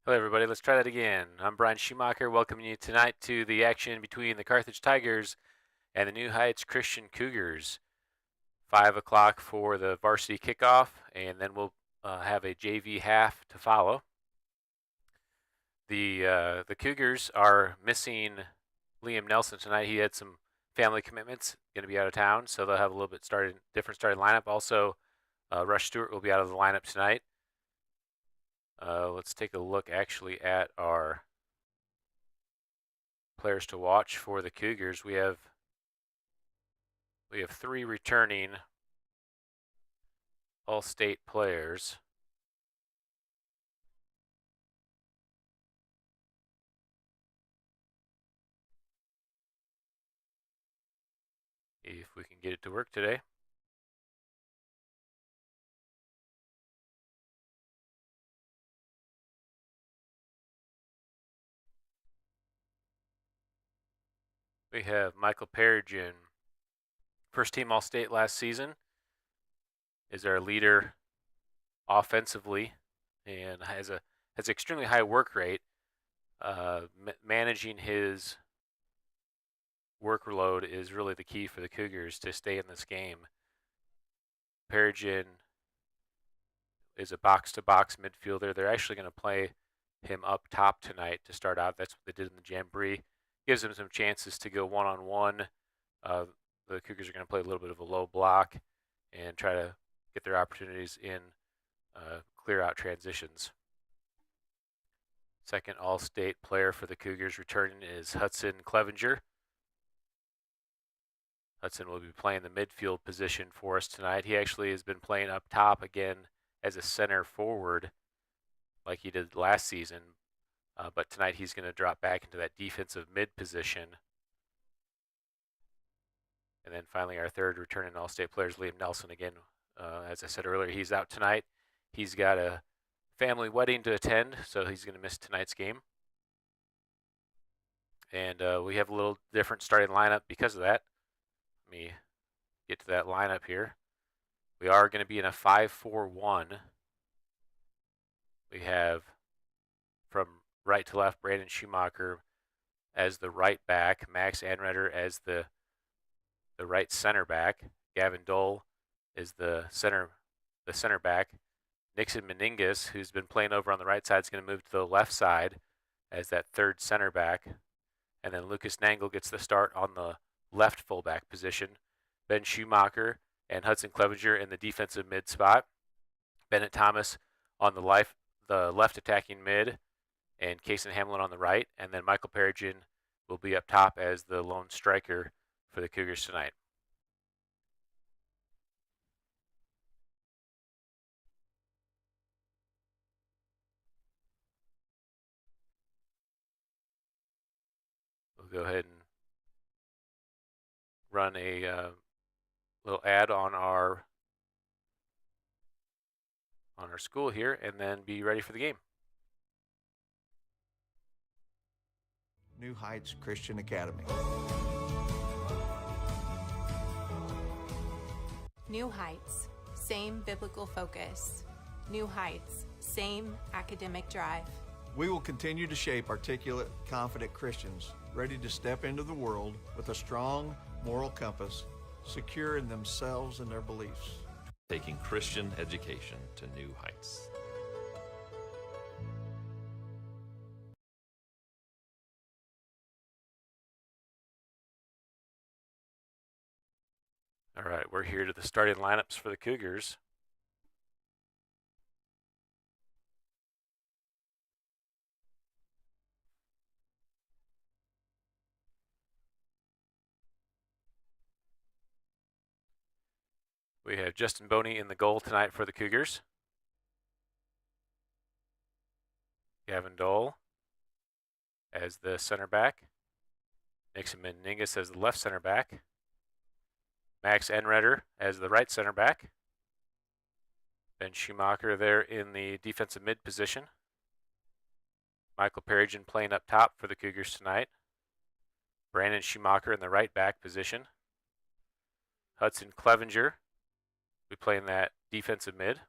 Hello, everybody. Let's try that again. I'm Brian Schumacher, welcoming you tonight to the action between the Carthage Tigers and the New Heights Christian Cougars. 5 o'clock for the varsity kickoff, and then we'll have a JV half to follow. The Cougars are missing Liam Nelson tonight. He had some family commitments, going to be out of town, so they'll have a little bit different starting lineup. Also, Rush Stewart will be out of the lineup tonight. Let's take a look actually at our players to watch for the Cougars. We have three returning All-State players. If we can get it to work today. We have Michael Perigin, first team All-State last season, is our leader offensively and has an extremely high work rate. Managing his workload is really the key for the Cougars to stay in this game. Perigin is a box-to-box midfielder. They're actually going to play him up top tonight to start out. That's what they did in the Jamboree. Gives them some chances to go one-on-one. The Cougars are going to play a little bit of a low block and try to get their opportunities in clear out transitions. Second All-State player for the Cougars returning is Hudson Clevenger. Hudson will be playing the midfield position for us tonight. He actually has been playing up top again as a center forward like he did last season, but tonight he's going to drop back into that defensive mid position. And then finally, our third returning All-State player is Liam Nelson. Again, as I said earlier, he's out tonight. He's got a family wedding to attend, so he's going to miss tonight's game. And we have a little different starting lineup because of that. Let me get to that lineup here. We are going to be in a 5-4-1. We have from right to left Brandon Schumacher as the right back, Max Anreder as the right center back, Gavin Dole is the center back. Nixon Meningus, who's been playing over on the right side, is going to move to the left side as that third center back. And then Lucas Nangle gets the start on the left fullback position. Ben Schumacher and Hudson Clevenger in the defensive mid spot. Bennett Thomas on the left attacking mid, and Kason Hamlin on the right. And then Michael Perigin will be up top as the lone striker for the Cougars tonight. We'll go ahead and run a little ad on our school here, and then be ready for the game. New Heights Christian Academy. New Heights, same biblical focus. New Heights, same academic drive. We will continue to shape articulate, confident Christians ready to step into the world with a strong moral compass, secure in themselves and their beliefs. Taking Christian education to new heights. All right, we're here to the starting lineups for the Cougars. We have Justin Boney in the goal tonight for the Cougars. Gavin Dole as the center back. Nixon Meningus as the left center back. Max Enreder as the right center back. Ben Schumacher there in the defensive mid position. Michael Perigin playing up top for the Cougars tonight. Brandon Schumacher in the right back position. Hudson Clevenger will be playing that defensive mid.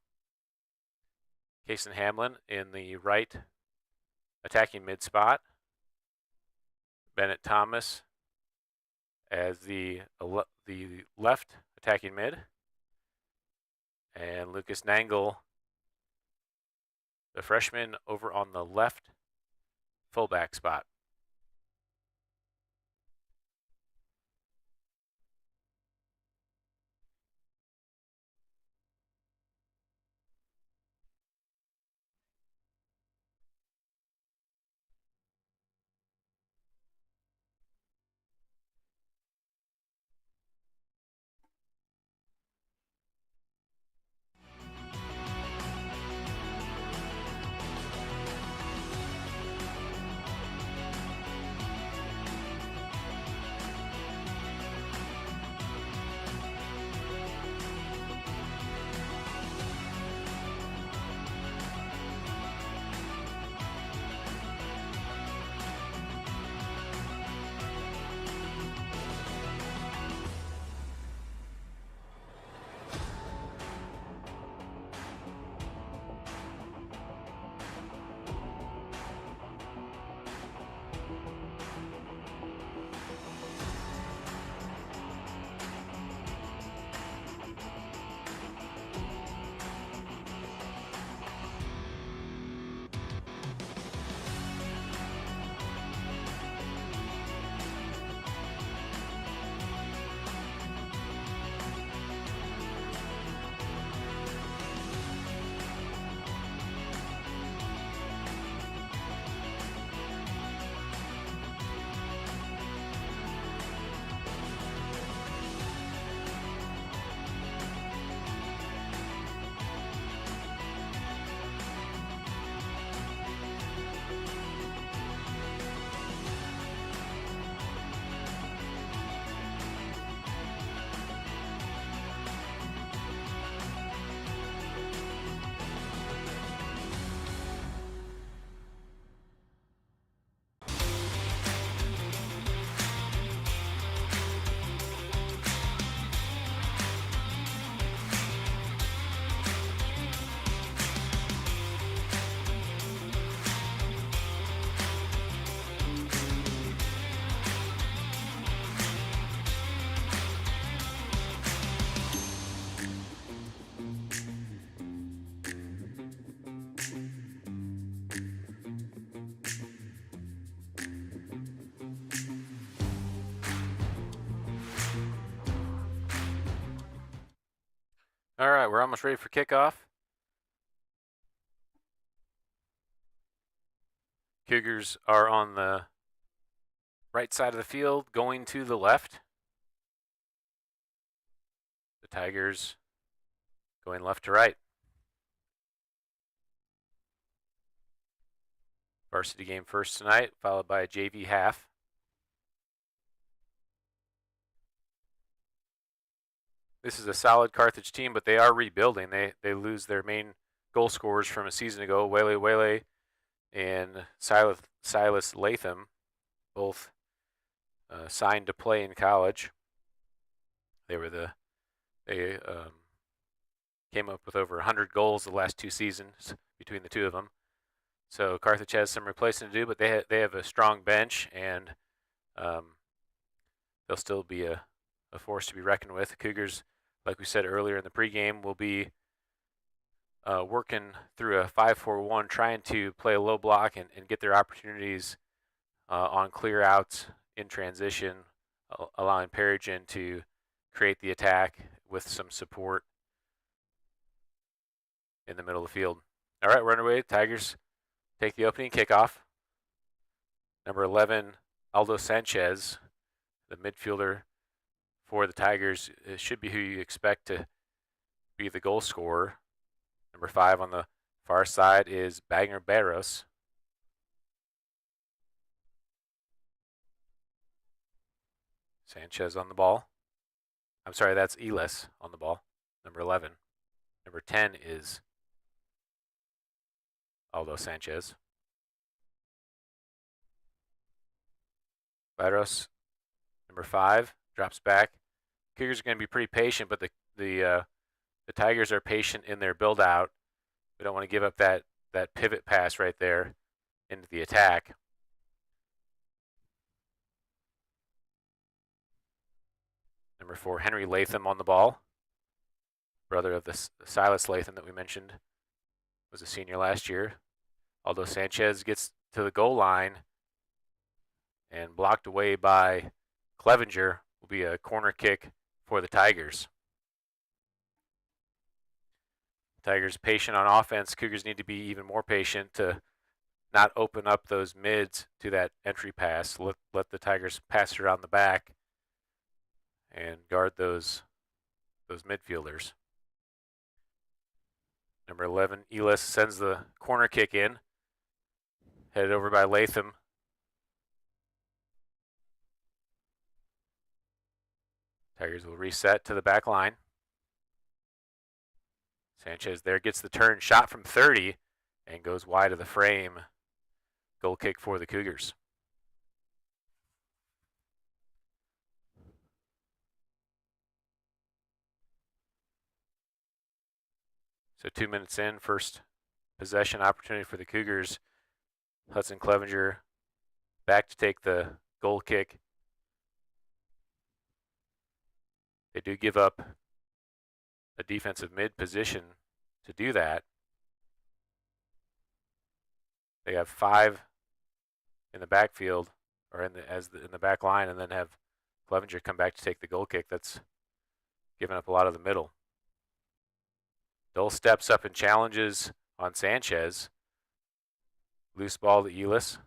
Kason Hamlin in the right attacking mid spot. Bennett Thomas as the left attacking mid. And Lucas Nangle, the freshman, over on the left fullback spot. All right, we're almost ready for kickoff. Cougars are on the right side of the field, going to the left. The Tigers going left to right. Varsity game first tonight, followed by a JV half. This is a solid Carthage team, but they are rebuilding. They lose their main goal scorers from a season ago, Wele and Silas Latham, both signed to play in college. They came up with over 100 goals the last 2 seasons between the two of them. So Carthage has some replacing to do, but they have a strong bench, and they'll still be a force to be reckoned with. The Cougars, like we said earlier in the pregame, will be working through a 5-4-1, trying to play a low block and get their opportunities on clear outs in transition, allowing Perigin to create the attack with some support in the middle of the field. All right, we're underway. Tigers take the opening kickoff. Number 11, Aldo Sanchez, the midfielder for the Tigers, should be who you expect to be the goal scorer. Number 5 on the far side is Bagner Barros. Sanchez on the ball. I'm sorry, that's Elis on the ball, number 11. Number 10 is Aldo Sanchez. Barros, number 5, drops back. Cougars are going to be pretty patient, but the Tigers are patient in their build-out. We don't want to give up that pivot pass right there. into the attack. Number 4, Henry Latham on the ball. Brother of the Silas Latham that we mentioned, was a senior last year. Although Sanchez gets to the goal line and blocked away by Clevenger, will be a corner kick for the Tigers. Tigers patient on offense. Cougars need to be even more patient to not open up those mids to that entry pass. Let the Tigers pass it around the back and guard those midfielders. Number 11, Elis sends the corner kick in. Headed over by Latham. Tigers will reset to the back line. Sanchez there gets the turn, shot from 30, and goes wide of the frame. Goal kick for the Cougars. So 2 minutes in, first possession opportunity for the Cougars. Hudson Clevenger back to take the goal kick. They do give up a defensive mid position to do that. They have 5 in the backfield, or in the back line, and then have Clevenger come back to take the goal kick. That's giving up a lot of the middle. Dole steps up and challenges on Sanchez. Loose ball to Elis.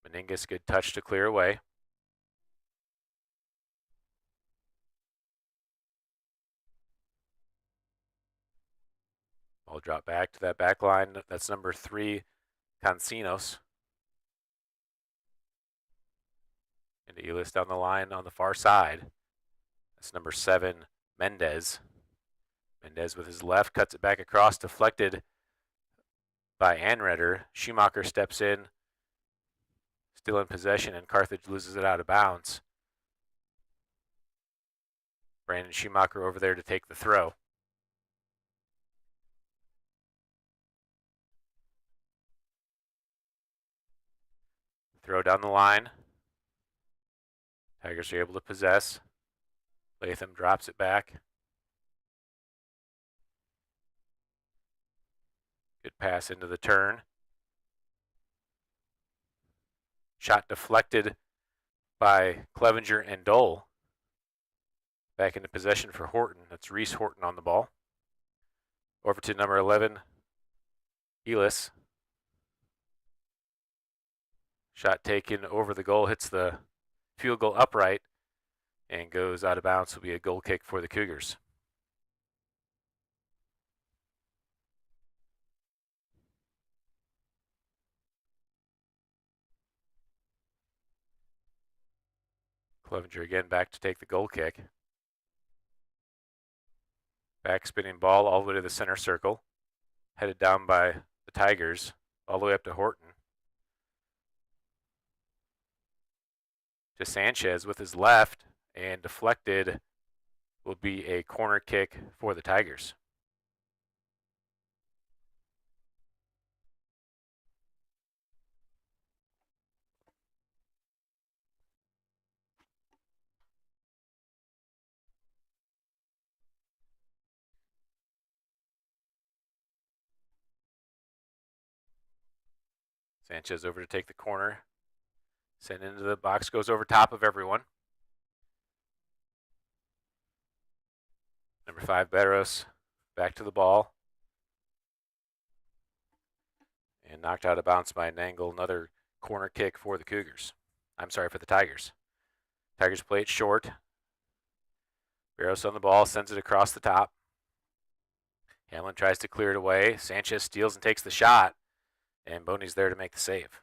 Meningus, good touch to clear away. Ball drop back to that back line. That's number 3, Cancinos. And Elis down the line on the far side. That's number 7, Mendez. Mendez with his left cuts it back across, deflected by Anreder. Schumacher steps in, still in possession, and Carthage loses it out of bounds. Brandon Schumacher over there to take the throw. Throw down the line. Tigers are able to possess. Latham drops it back. Good pass into the turn. Shot deflected by Clevenger and Dole. Back into possession for Horton. That's Reese Horton on the ball. Over to number 11, Elis. Shot taken over the goal, hits the field goal upright, and goes out of bounds. Will be a goal kick for the Cougars. Clevenger again back to take the goal kick. Back spinning ball all the way to the center circle. Headed down by the Tigers, all the way up to Horton. To Sanchez with his left, and deflected. Will be a corner kick for the Tigers. Sanchez over to take the corner. Sent into the box, goes over top of everyone. Number 5, Barros, back to the ball. And knocked out of bounds by Nangle. Another corner kick for the Cougars. I'm sorry, for the Tigers. Tigers play it short. Barros on the ball, sends it across the top. Hamlin tries to clear it away. Sanchez steals and takes the shot. And Boney's there to make the save.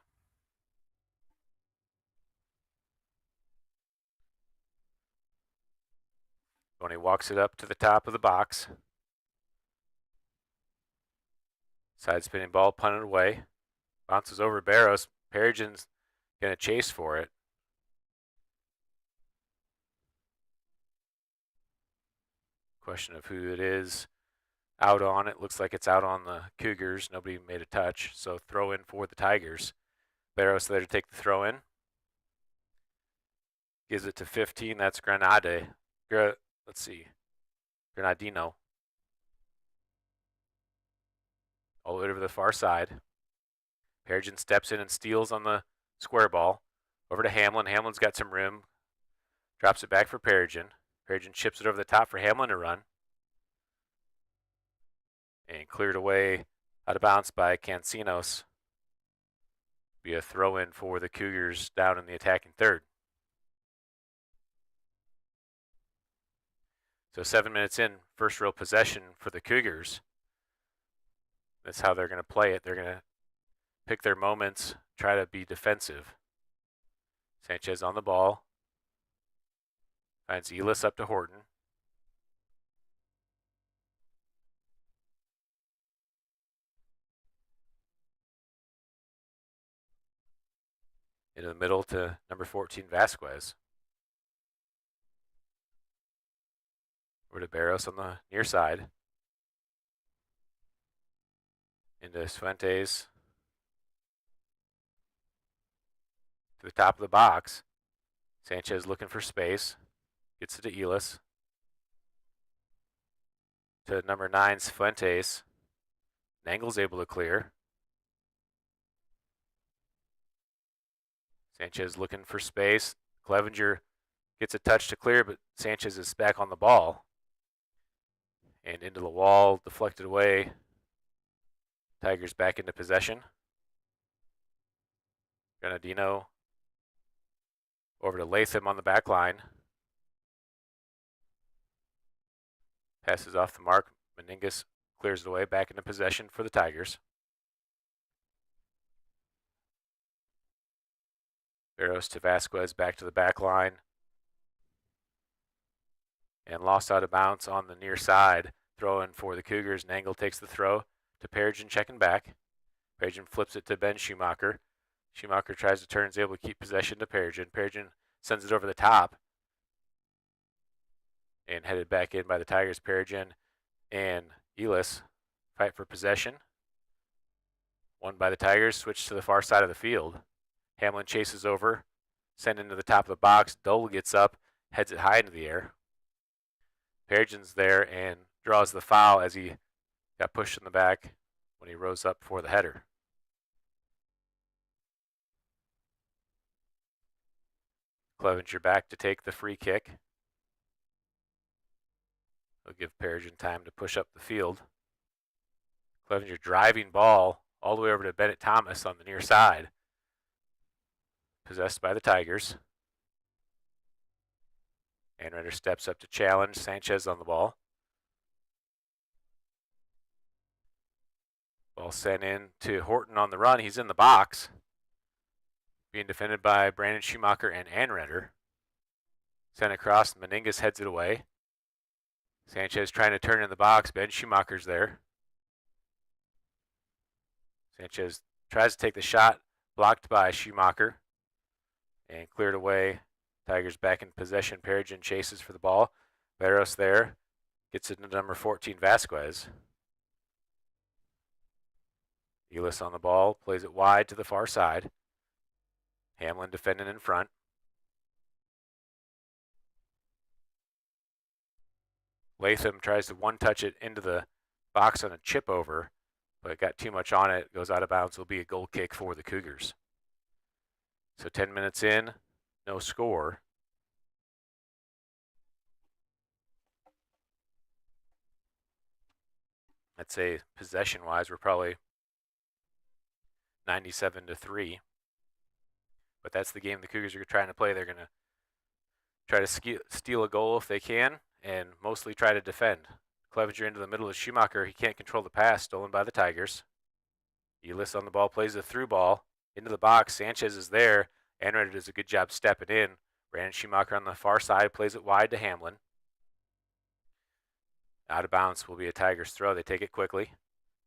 Boney walks it up to the top of the box. Side spinning ball, punted away. Bounces over Barros. Peregrina's going to chase for it. Question of who it is. out on it. Looks like it's out on the Cougars. Nobody made a touch, so throw in for the Tigers. Barros there to take the throw in. Gives it to 15. That's Granadino. All the way to the far side. Perigin steps in and steals on the square ball. Over to Hamlin. Hamlin's got some room. Drops it back for Perigin. Perigin chips it over the top for Hamlin to run. And cleared away out of bounds by Cancinos. Be a throw in for the Cougars down in the attacking third. So 7 minutes in, first real possession for the Cougars. That's how they're going to play it. They're going to pick their moments, try to be defensive. Sanchez on the ball. Finds Elis up to Horton. Into the middle to number 14, Vasquez. Over to Barros on the near side. Into Fuentes. To the top of the box. Sanchez looking for space. Gets it to Elis. To number 9, Fuentes. Nangle's able to clear. Sanchez looking for space. Clevenger gets a touch to clear, but Sanchez is back on the ball. And into the wall, deflected away. Tigers back into possession. Granadino over to Latham on the back line. Passes off the mark. Meningas clears it away, back into possession for the Tigers. Barros to Vasquez, back to the back line. And lost out of bounds on the near side. Throw in for the Cougars. Nangle takes the throw to Perigin, checking back. Perigin flips it to Ben Schumacher. Schumacher tries to turn, is able to keep possession to Perigin. Perigin sends it over the top. And headed back in by the Tigers. Perigin and Elis fight for possession. Won by the Tigers, switch to the far side of the field. Hamlin chases over, sent into the top of the box. Dole gets up, heads it high into the air. Perigin's there and draws the foul as he got pushed in the back when he rose up for the header. Clevenger back to take the free kick. He'll give Perigin time to push up the field. Clevenger driving ball all the way over to Bennett Thomas on the near side. Possessed by the Tigers. Anreder steps up to challenge. Sanchez on the ball. Ball sent in to Horton on the run. He's in the box. Being defended by Brandon Schumacher and Anreder. Sent across. Meningas heads it away. Sanchez trying to turn in the box. Ben Schumacher's there. Sanchez tries to take the shot. Blocked by Schumacher. And cleared away. Tigers back in possession. Perigin chases for the ball. Barros there. Gets it to number 14, Vasquez. Elis on the ball. Plays it wide to the far side. Hamlin defending in front. Latham tries to one-touch it into the box on a chip over, but it got too much on it. Goes out of bounds. It'll be a goal kick for the Cougars. So 10 minutes in, no score. I'd say possession-wise, we're probably 97-3. But that's the game the Cougars are trying to play. They're going to try to steal a goal if they can, and mostly try to defend. Clevenger into the middle of Schumacher. He can't control the pass, stolen by the Tigers. Elis on the ball, plays a through ball into the box. Sanchez is there. Anreder does a good job stepping in. Brandon Schumacher on the far side, plays it wide to Hamlin. Out of bounds will be a Tigers throw. They take it quickly.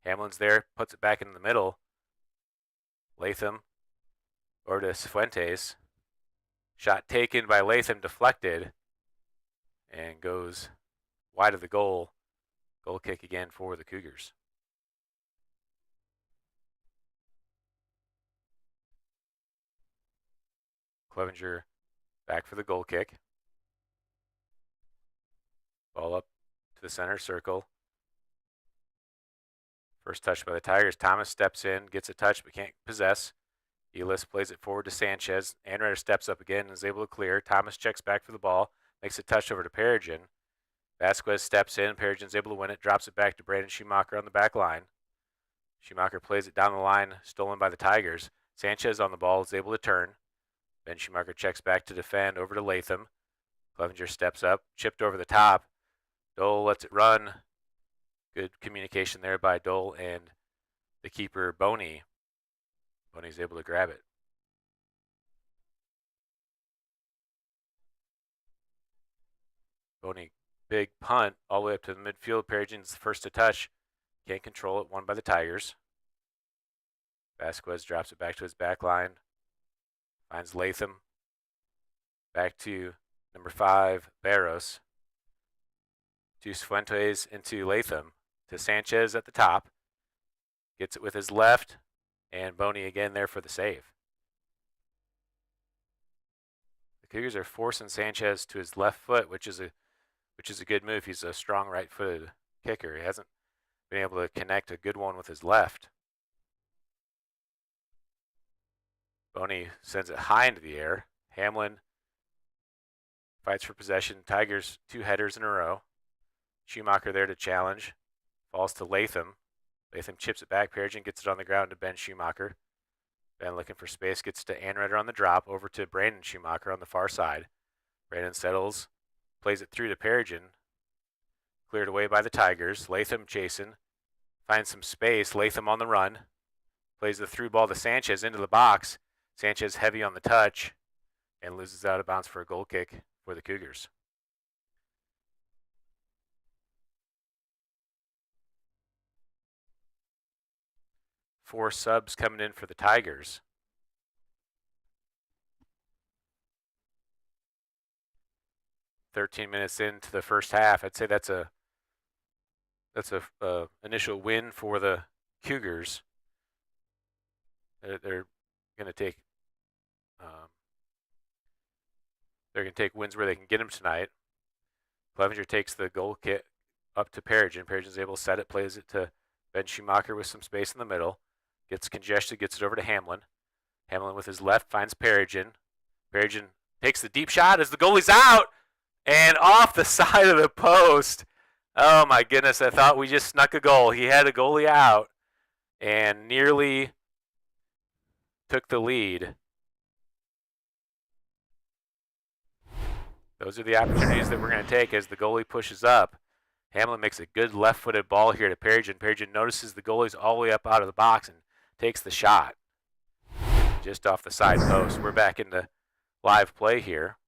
Hamlin's there, puts it back in the middle. Latham over to Fuentes. Shot taken by Latham, deflected, and goes wide of the goal Goal kick again for the Cougars. Clevenger back for the goal kick. Ball up to the center circle. First touch by the Tigers. Thomas steps in, gets a touch but can't possess. Elis plays it forward to Sanchez. Anretter steps up again and is able to clear. Thomas checks back for the ball, makes a touch over to Perigin. Vasquez steps in. Perigin's able to win it, drops it back to Brandon Schumacher on the back line. Schumacher plays it down the line, stolen by the Tigers. Sanchez on the ball is able to turn. Ben Schumacher checks back to defend over to Latham. Clevenger steps up, chipped over the top. Dole lets it run. Good communication there by Dole and the keeper, Boney. Boney's able to grab it. Boney, big punt all the way up to the midfield. Perigin's first to touch. Can't control it, won by the Tigers. Vasquez drops it back to his back line. Finds Latham. Back to number 5, Barros. To Fuentes into Latham. To Sanchez at the top. Gets it with his left. And Boney again there for the save. The Cougars are forcing Sanchez to his left foot, which is a good move. He's a strong right-footed kicker. He hasn't been able to connect a good one with his left. Boney sends it high into the air. Hamlin fights for possession. Tigers 2 headers in a row. Schumacher there to challenge. Falls to Latham. Latham chips it back. Perigin gets it on the ground to Ben Schumacher. Ben looking for space, gets to Anretter on the drop, over to Brandon Schumacher on the far side. Brandon settles, plays it through to Perigin. Cleared away by the Tigers. Latham chasing. Finds some space. Latham on the run. Plays the through ball to Sanchez into the box. Sanchez heavy on the touch and loses out of bounds for a goal kick for the Cougars. Four subs coming in for the Tigers. "13 minutes into the first half." I'd say that's a initial win for the Cougars. They're going to take wins where they can get them tonight. Clevenger takes the goal kick up to Perigin. Perigin's able to set it, plays it to Ben Schumacher with some space in the middle. Gets congested, gets it over to Hamlin. Hamlin with his left finds Perigin. Perigin takes the deep shot as the goalie's out and off the side of the post. Oh my goodness, I thought we just snuck a goal. He had a goalie out and nearly took the lead. Those are the opportunities that we're going to take as the goalie pushes up. Hamlin makes a good left-footed ball here to Perigin. Perigin notices the goalie's all the way up out of the box and takes the shot just off the side post. We're back into live play here.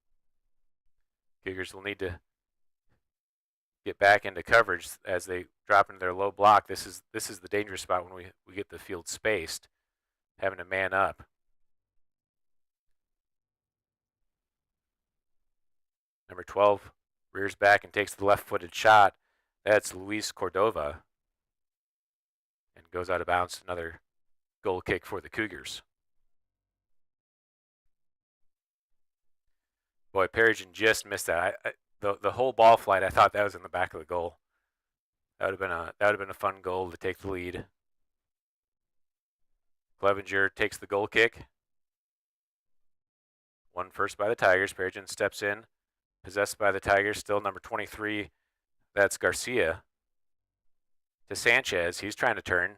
Cougars will need to get back into coverage as they drop into their low block. This is the dangerous spot when we get the field spaced, having to man up. Number 12 rears back and takes the left-footed shot. That's Luis Cordova. And goes out of bounds. Another goal kick for the Cougars. Boy, Perigin just missed that. The whole ball flight, I thought that was in the back of the goal. That would have been a fun goal to take the lead. Clevenger takes the goal kick. Won first by the Tigers. Perigin steps in. Possessed by the Tigers, still number 23. That's Garcia. To Sanchez. He's trying to turn.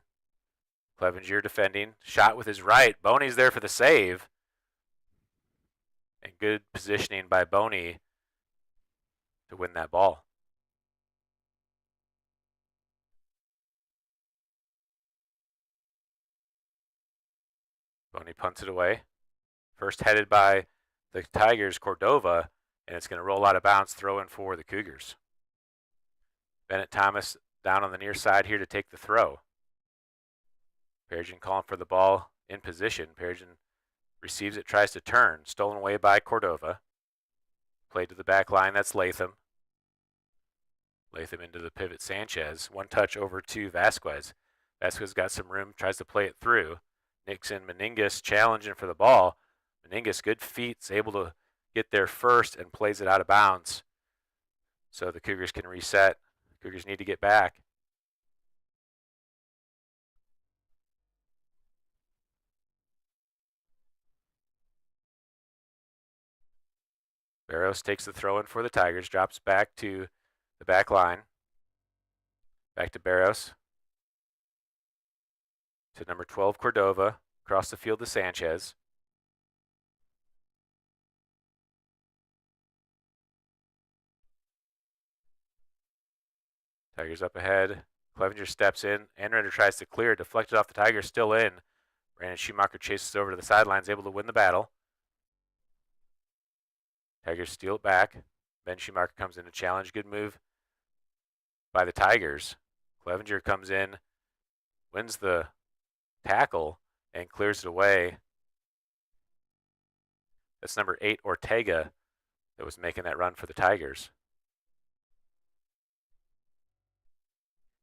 Clevenger defending. Shot with his right. Boney's there for the save. And good positioning by Boney to win that ball. Boney punts it away. First headed by the Tigers, Cordova. And it's going to roll out of bounds, throw in for the Cougars. Bennett Thomas down on the near side here to take the throw. Perigin calling for the ball in position. Perigin receives it, tries to turn. Stolen away by Cordova. Played to the back line, that's Latham. Latham into the pivot Sanchez. One touch over to Vasquez. Vasquez got some room, tries to play it through. Nixon, Meningus challenging for the ball. Meningus, good feet, is able to get there first and plays it out of bounds. So the Cougars can reset. Cougars need to get back. Barros takes the throw in for the Tigers, drops back to the back line. Back to Barros. To number 12, Cordova. Across the field to Sanchez. Tigers up ahead. Clevenger steps in. Anreder tries to clear. Deflected off the Tigers, still in. Brandon Schumacher chases over to the sidelines, able to win the battle. Tigers steal it back. Ben Schumacher comes in to challenge. Good move by the Tigers. Clevenger comes in, wins the tackle, and clears it away. That's number 8, Ortega, that was making that run for the Tigers.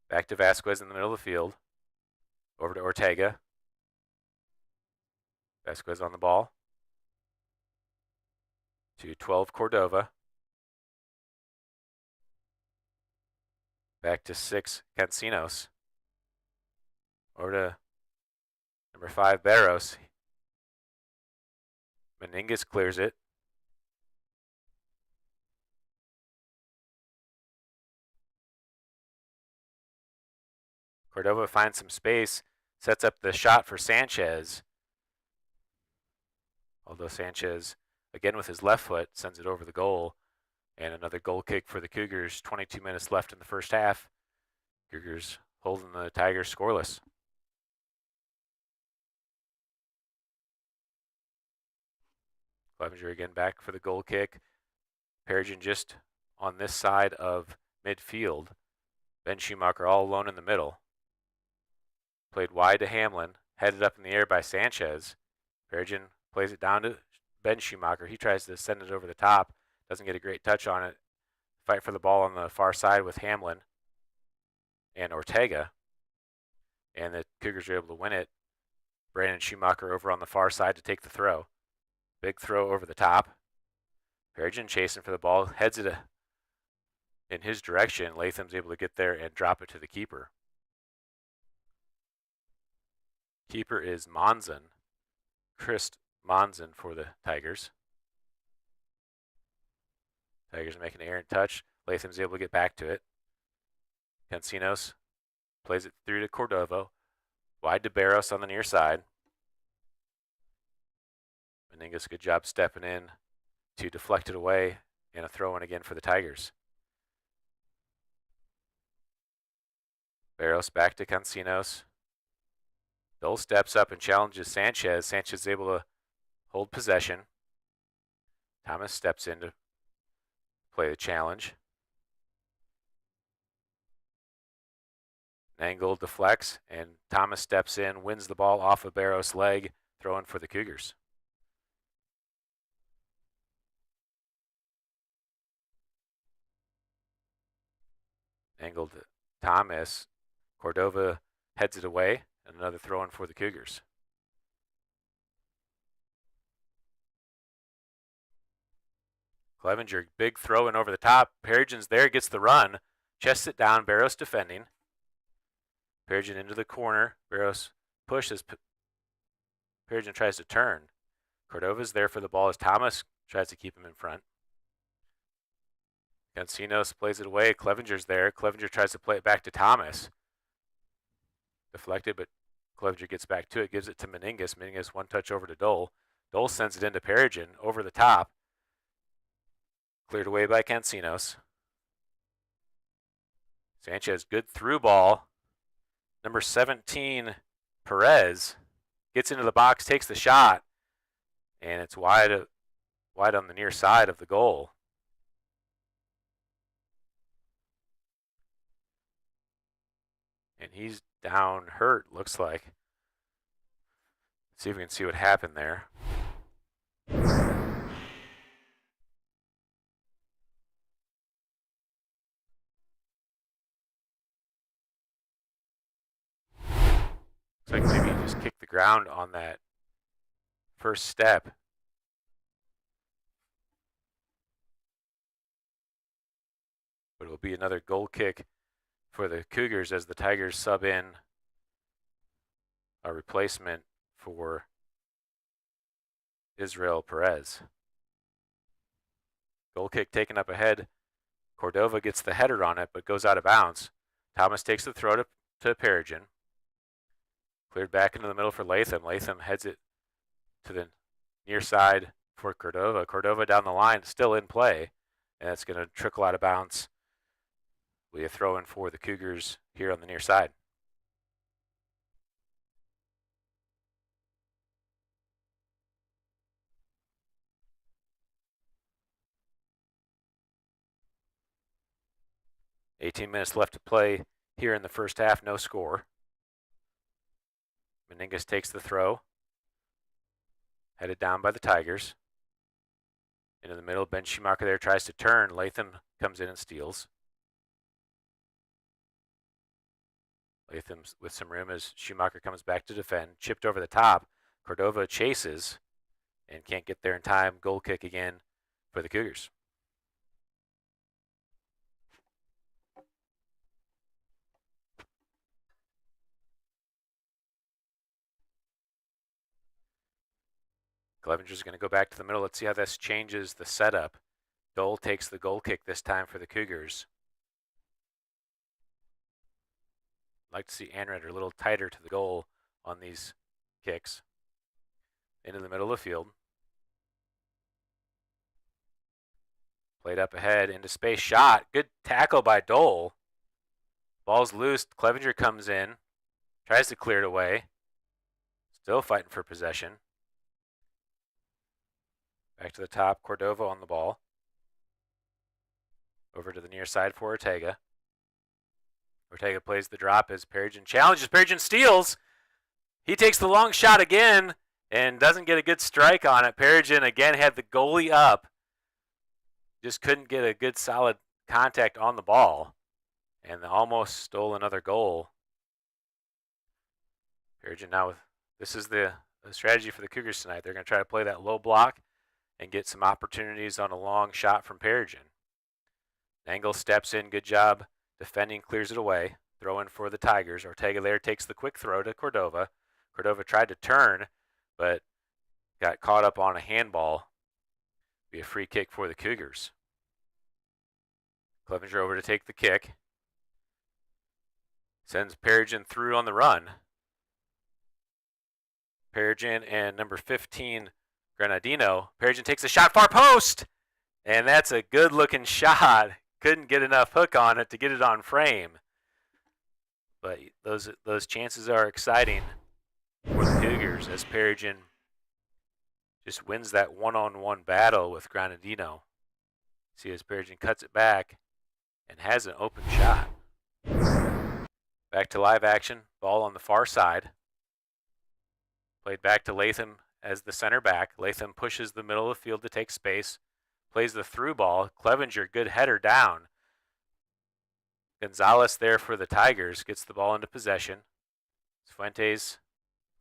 Back to Vasquez in the middle of the field. Over to Ortega. Vasquez on the ball. To 12, Cordova. Back to 6, Cancinos. Over to number 5, Barros. Meningus clears it. Cordova finds some space, sets up the shot for Sanchez. Although Sanchez, again with his left foot, sends it over the goal. And another goal kick for the Cougars. 22 minutes left in the first half. Cougars holding the Tigers scoreless. Clevenger again back for the goal kick. Perigin just on this side of midfield. Ben Schumacher all alone in the middle. Played wide to Hamlin. Headed up in the air by Sanchez. Perigin plays it down to Ben Schumacher. He tries to send it over the top. Doesn't get a great touch on it. Fight for the ball on the far side with Hamlin and Ortega. And the Cougars are able to win it. Brandon Schumacher over on the far side to take the throw. Big throw over the top. Perigin chasing for the ball. Heads it in his direction. Latham's able to get there and drop it to the keeper. Keeper is Monzon. Chris Monzon for the Tigers. Tigers make an errant touch. Latham's able to get back to it. Cancinos plays it through to Cordova. Wide to Barros on the near side. Meningus, good job stepping in to deflect it away, and a throw in again for the Tigers. Barros back to Cancinos. Dole steps up and challenges Sanchez. Sanchez is able to hold possession. Thomas steps in to play the challenge. Nangle deflects, and Thomas steps in, wins the ball off of Barros' leg, throwing for the Cougars. Nangle to Thomas. Cordova heads it away, and another throw in for the Cougars. Clevenger, big throw in over the top. Perigin's there, gets the run. Chests it down, Barros defending. Perigin into the corner. Barros pushes. Perigin tries to turn. Cordova's there for the ball as Thomas tries to keep him in front. Cancinos plays it away. Clevenger's there. Clevenger tries to play it back to Thomas. Deflected, but Clevenger gets back to it. Gives it to Meningus. Meningus one touch over to Dole. Dole sends it into Perigin over the top. Cleared away by Cancinos. Sanchez, good through ball. Number 17, Perez, gets into the box, takes the shot, and it's wide on the near side of the goal. And he's down hurt, looks like. Let's see if we can see what happened there. Looks like maybe he just kicked the ground on that first step. But it will be another goal kick for the Cougars as the Tigers sub in a replacement for Israel Perez. Goal kick taken up ahead. Cordova gets the header on it, but goes out of bounds. Thomas takes the throw to Perigin. Cleared back into the middle for Latham. Latham heads it to the near side for Cordova. Cordova down the line, still in play, and that's going to trickle out of bounds. We have throw in for the Cougars here on the near side. .18 minutes left to play here in the first half, no score. Meningas takes the throw. Headed down by the Tigers. Into the middle, Ben Schumacher there tries to turn. Latham comes in and steals. Latham with some room as Schumacher comes back to defend. Chipped over the top. Cordova chases and can't get there in time. Goal kick again for the Cougars. Clevenger's going to go back to the middle. Let's see how this changes the setup. Dole takes the goal kick this time for the Cougars. I'd like to see Anredder a little tighter to the goal on these kicks. Into the middle of the field. Played up ahead, into space, shot. Good tackle by Dole. Ball's loose. Clevenger comes in. Tries to clear it away. Still fighting for possession. Back to the top, Cordova on the ball. Over to the near side for Ortega. Ortega plays the drop as Perigin challenges. Perigin steals. He takes the long shot again and doesn't get a good strike on it. Perigin again had the goalie up. Just couldn't get a good solid contact on the ball. And almost stole another goal. Perigin now, this is the strategy for the Cougars tonight. They're going to try to play that low block and get some opportunities on a long shot from Perigin. Nangle steps in, good job defending, clears it away. Throw in for the Tigers. Ortega there takes the quick throw to Cordova. Cordova tried to turn, but got caught up on a handball. Be a free kick for the Cougars. Clevenger over to take the kick. Sends Perigin through on the run. Perigin and number 15, Granadino. Perigin takes a shot, far post! And that's a good-looking shot. Couldn't get enough hook on it to get it on frame. But those chances are exciting for the Cougars as Perigin just wins that one-on-one battle with Granadino. See as Perigin cuts it back and has an open shot. Back to live action. Ball on the far side. Played back to Latham as the center back. Latham pushes the middle of the field to take space. Plays the through ball. Clevenger, good header down. Gonzalez there for the Tigers. Gets the ball into possession. Fuentes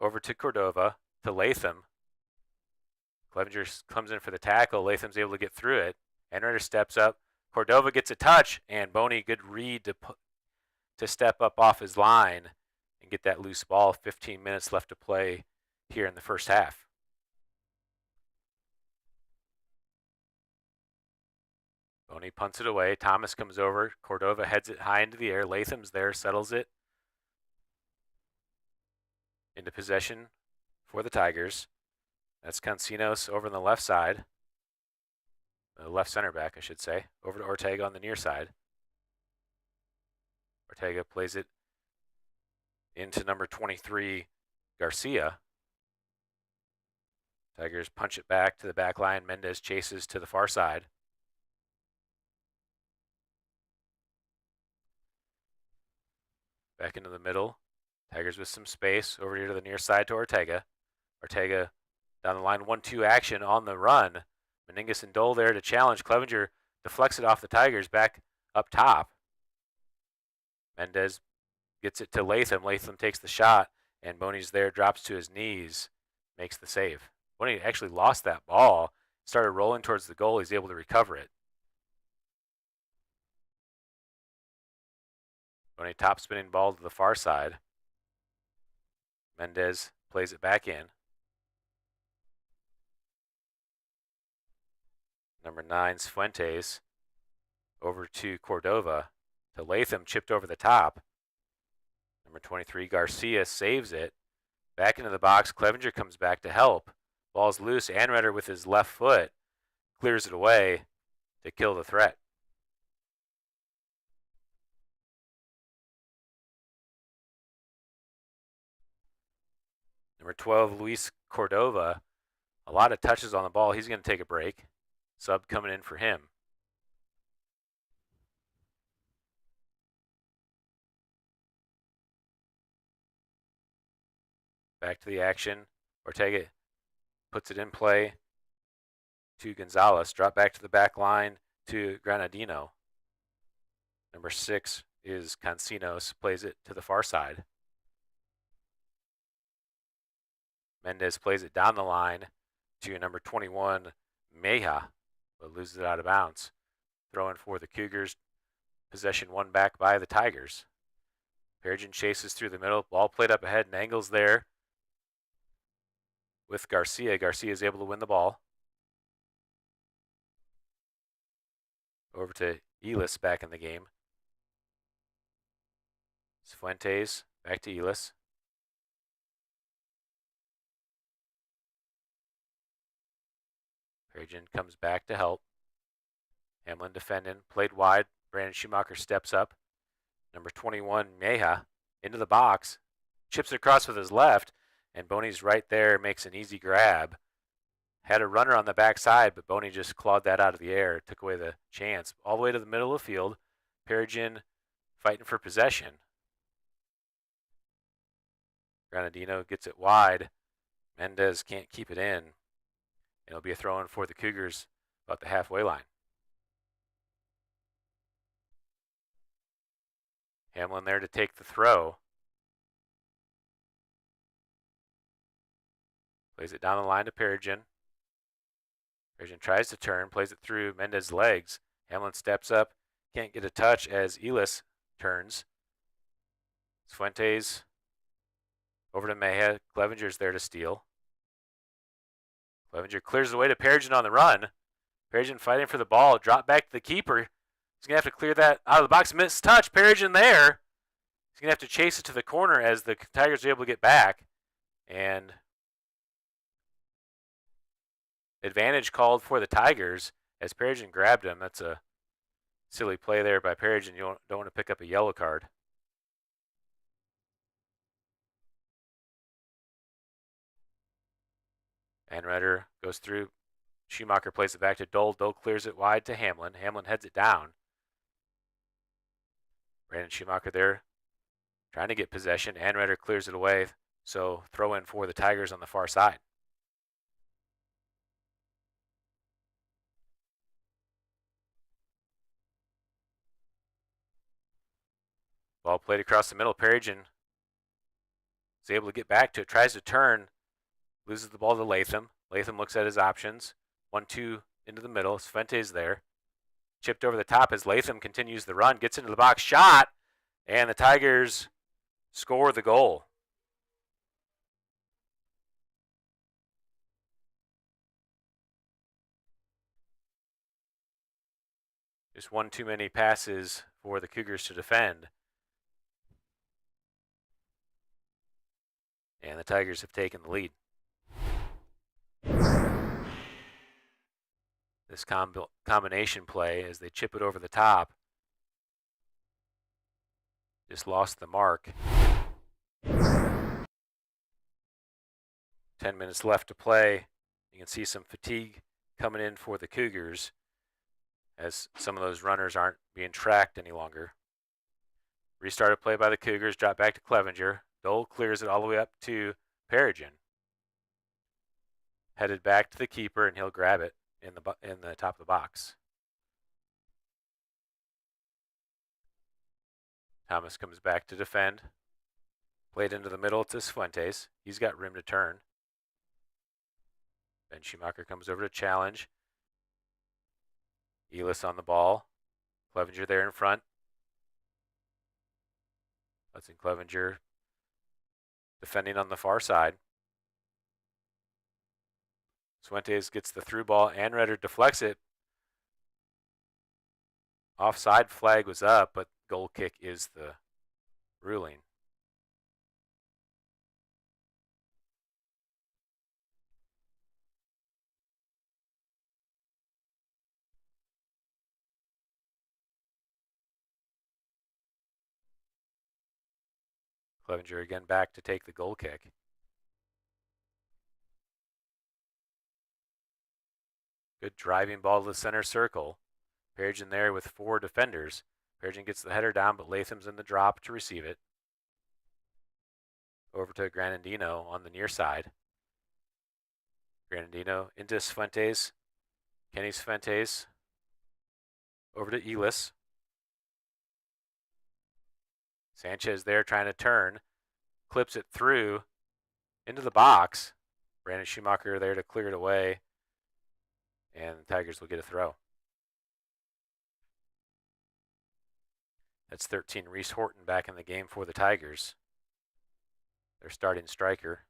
over to Cordova. To Latham. Clevenger comes in for the tackle. Latham's able to get through it. Anredder steps up. Cordova gets a touch. And Boney, good read to step up off his line and get that loose ball. 15 minutes left to play here in the first half. Boney punts it away. Thomas comes over. Cordova heads it high into the air. Latham's there, settles it into possession for the Tigers. That's Cancinos over on the left side. The left center back, I should say. Over to Ortega on the near side. Ortega plays it into number 23, Garcia. Tigers punch it back to the back line. Mendez chases to the far side. Back into the middle. Tigers with some space. Over here to the near side to Ortega. Ortega down the line, 1-2 action on the run. Meningas and Dole there to challenge. Clevenger deflects it off the Tigers back up top. Mendez gets it to Latham. Latham takes the shot and Boney's there, drops to his knees, makes the save. Boney actually lost that ball, started rolling towards the goal. He's able to recover it. Boney top spinning ball to the far side. Mendez plays it back in. Number 9, Fuentes, over to Cordova. To Latham, chipped over the top. Number 23, Garcia saves it. Back into the box, Clevenger comes back to help. Ball's loose. Anredder with his left foot clears it away to kill the threat. Number 12, Luis Cordova. A lot of touches on the ball. He's going to take a break. Sub coming in for him. Back to the action. Ortega puts it in play to Gonzalez. Drop back to the back line to Granadino. Number 6 is Cancinos. Plays it to the far side. Mendez plays it down the line to number 21, Meja, but loses it out of bounds. Throw in for the Cougars. Possession won back by the Tigers. Perigin chases through the middle. Ball played up ahead and angles there with Garcia. Garcia is able to win the ball. Over to Elis back in the game. Fuentes back to Elis. Perigin comes back to help. Hamlin defending. Played wide. Brandon Schumacher steps up. Number 21, Meja, into the box. Chips it across with his left. And Boney's right there, makes an easy grab. Had a runner on the backside, but Boney just clawed that out of the air. Took away the chance. All the way to the middle of the field. Perigin fighting for possession. Granadino gets it wide. Mendez can't keep it in. It'll be a throw-in for the Cougars about the halfway line. Hamlin there to take the throw. Plays it down the line to Perigin. Perigin tries to turn, plays it through Mendez's legs. Hamlin steps up, can't get a touch as Elis turns. Fuentes over to Meja. Clevenger's there to steal. Clevenger clears the way to Perigin on the run. Perigin fighting for the ball. Drop back to the keeper. He's going to have to clear that out of the box. Missed touch. Perigin there. He's going to have to chase it to the corner as the Tigers are able to get back. And advantage called for the Tigers as Perigin grabbed him. That's a silly play there by Perigin. You don't want to pick up a yellow card. Anredder goes through. Schumacher plays it back to Dole. Dole clears it wide to Hamlin. Hamlin heads it down. Brandon Schumacher there trying to get possession. Anredder clears it away. So throw in for the Tigers on the far side. Ball played across the middle. Perigin is able to get back to it. Tries to turn. Loses the ball to Latham. Latham looks at his options. 1-2 into the middle. Fuentes there. Chipped over the top as Latham continues the run. Gets into the box. Shot. And the Tigers score the goal. Just one too many passes for the Cougars to defend. And the Tigers have taken the lead. This combination play as they chip it over the top just lost the mark. 10 minutes left to play. You can see some fatigue coming in for the Cougars as some of those runners aren't being tracked any longer. Restarted play by the Cougars. Drop back to Clevenger. Dole clears it all the way up to Perigin. Headed back to the keeper, and he'll grab it in the top of the box. Thomas comes back to defend. Played into the middle to Fuentes. He's got room to turn. Ben Schumacher comes over to challenge. Elis on the ball. Clevenger there in front. Hudson Clevenger defending on the far side. Fuentes gets the through ball. Anredder deflects it. Offside flag was up, but goal kick is the ruling. Clevenger again back to take the goal kick. Good driving ball to the center circle. Perigin there with 4 defenders. Perigin gets the header down, but Latham's in the drop to receive it. Over to Granadino on the near side. Granadino into Fuentes. Kenny Fuentes. Over to Elis. Sanchez there trying to turn. Clips it through into the box. Brandon Schumacher there to clear it away. And the Tigers will get a throw. That's 13 Reese Horton back in the game for the Tigers. Their starting striker.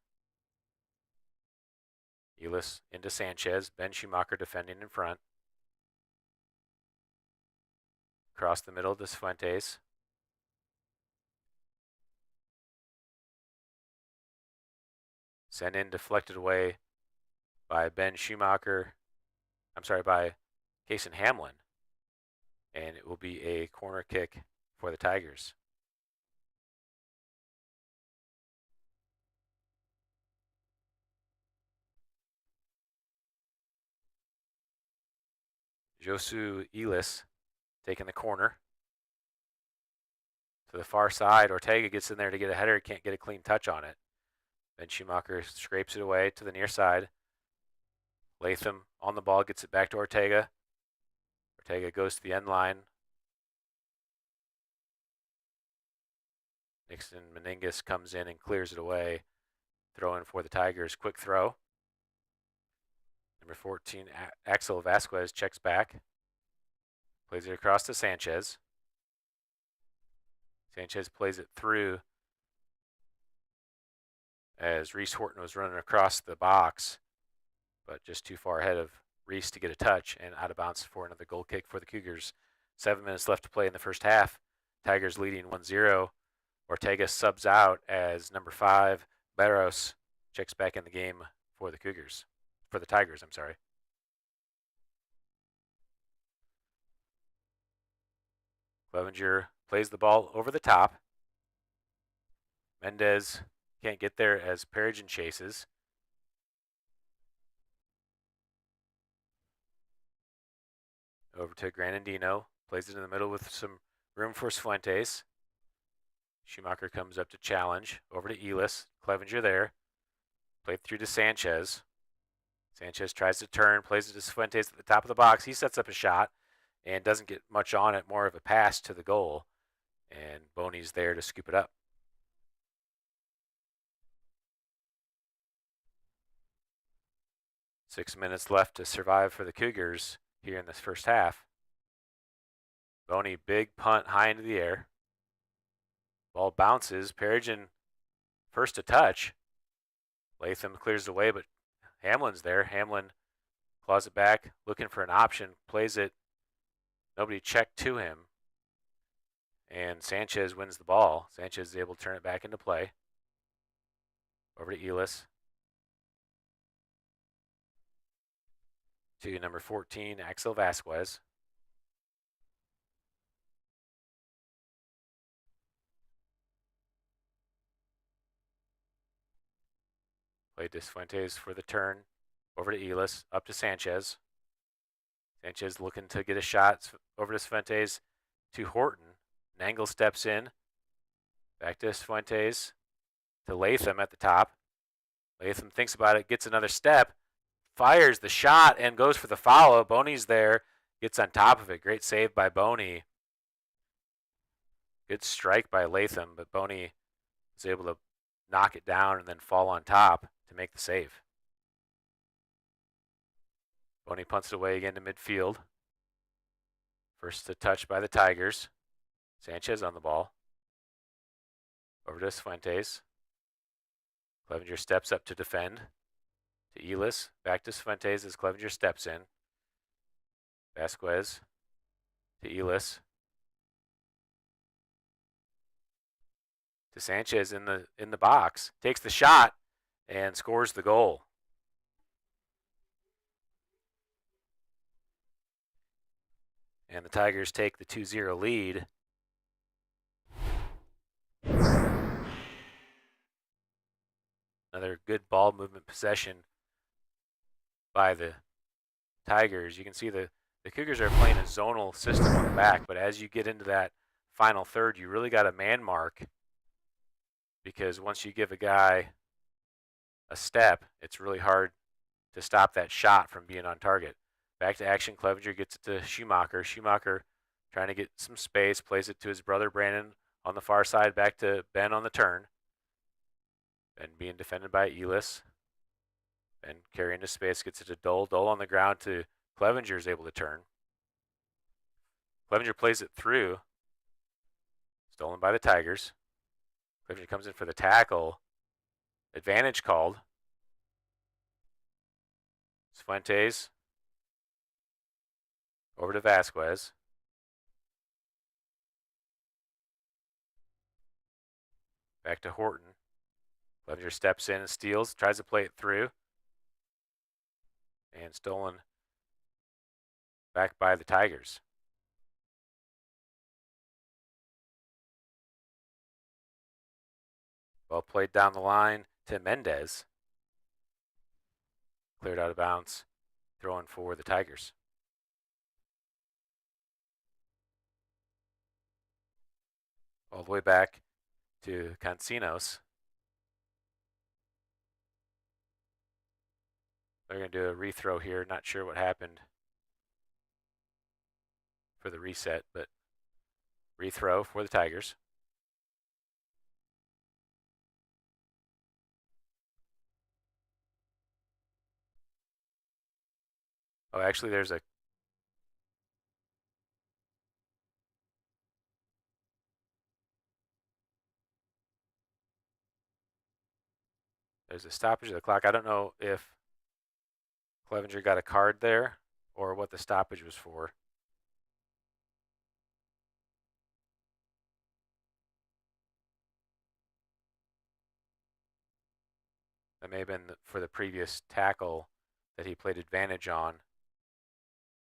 Elis into Sanchez. Ben Schumacher defending in front. Across the middle to Fuentes. Sent in, deflected away by Ben Schumacher. By Kason Hamlin. And it will be a corner kick for the Tigers. Josu Elis taking the corner. To the far side, Ortega gets in there to get a header, can't get a clean touch on it. Ben Schumacher scrapes it away to the near side. Latham on the ball, gets it back to Ortega. Ortega goes to the end line. Nixon Meningus comes in and clears it away. Throw in for the Tigers. Quick throw. Number 14, Axel Vasquez checks back. Plays it across to Sanchez. Sanchez plays it through as Reese Horton was running across the box, but just too far ahead of Reese to get a touch and out of bounds for another goal kick for the Cougars. 7 minutes left to play in the first half. Tigers leading 1-0. Ortega subs out as number 5, Barros, checks back in the game for the Cougars. For the Tigers, I'm sorry. Clevenger plays the ball over the top. Mendez can't get there as Perigin chases. Over to Granadino. Plays it in the middle with some room for Fuentes. Schumacher comes up to challenge. Over to Elis. Clevenger there. Played through to Sanchez. Sanchez tries to turn. Plays it to Fuentes at the top of the box. He sets up a shot and doesn't get much on it. More of a pass to the goal. And Boney's there to scoop it up. Six minutes left to survive for the Cougars here in this first half. Boney, big punt high into the air. Ball bounces. Perigin first to touch. Latham clears the way, but Hamlin's there. Hamlin claws it back, looking for an option, plays it. Nobody checked to him. And Sanchez wins the ball. Sanchez is able to turn it back into play. Over to Elis. To number 14, Axel Vasquez. Played to Fuentes for the turn. Over to Elis. Up to Sanchez. Sanchez looking to get a shot. Over to Fuentes. To Horton. Nangle steps in. Back to Fuentes. To Latham at the top. Latham thinks about it. Gets another step. Fires the shot and goes for the follow. Boney's there. Gets on top of it. Great save by Boney. Good strike by Latham, but Boney is able to knock it down and then fall on top to make the save. Boney punts it away again to midfield. First to touch by the Tigers. Sanchez on the ball. Over to Fuentes. Clevenger steps up to defend. To Elis. Back to Fuentes as Clevenger steps in. Vasquez to Elis. To Sanchez in the box. Takes the shot and scores the goal. And the Tigers take the 2-0 lead. Another good ball movement possession by the Tigers. You can see the Cougars are playing a zonal system on the back, but as you get into that final third, you really got a man mark, because once you give a guy a step, it's really hard to stop that shot from being on target. Back to action, Clevenger gets it to Schumacher. Schumacher trying to get some space, plays it to his brother Brandon on the far side, back to Ben on the turn. Ben being defended by Elis. Ben carrying to space, gets it to Dole. Dole on the ground to Clevenger, is able to turn. Clevenger plays it through. Stolen by the Tigers. Clevenger comes in for the tackle. Advantage called. Fuentes. Over to Vasquez. Back to Horton. Clevenger steps in and steals, tries to play it through. And stolen back by the Tigers. Well played down the line to Mendez. Cleared out of bounds, throwing for the Tigers. All the way back to Cancinos. They're going to do a rethrow here. Not sure what happened for the reset, but rethrow for the Tigers. Oh, actually, there's a stoppage of the clock. I don't know if Clevenger got a card there or what the stoppage was for. That may have been for the previous tackle that he played advantage on,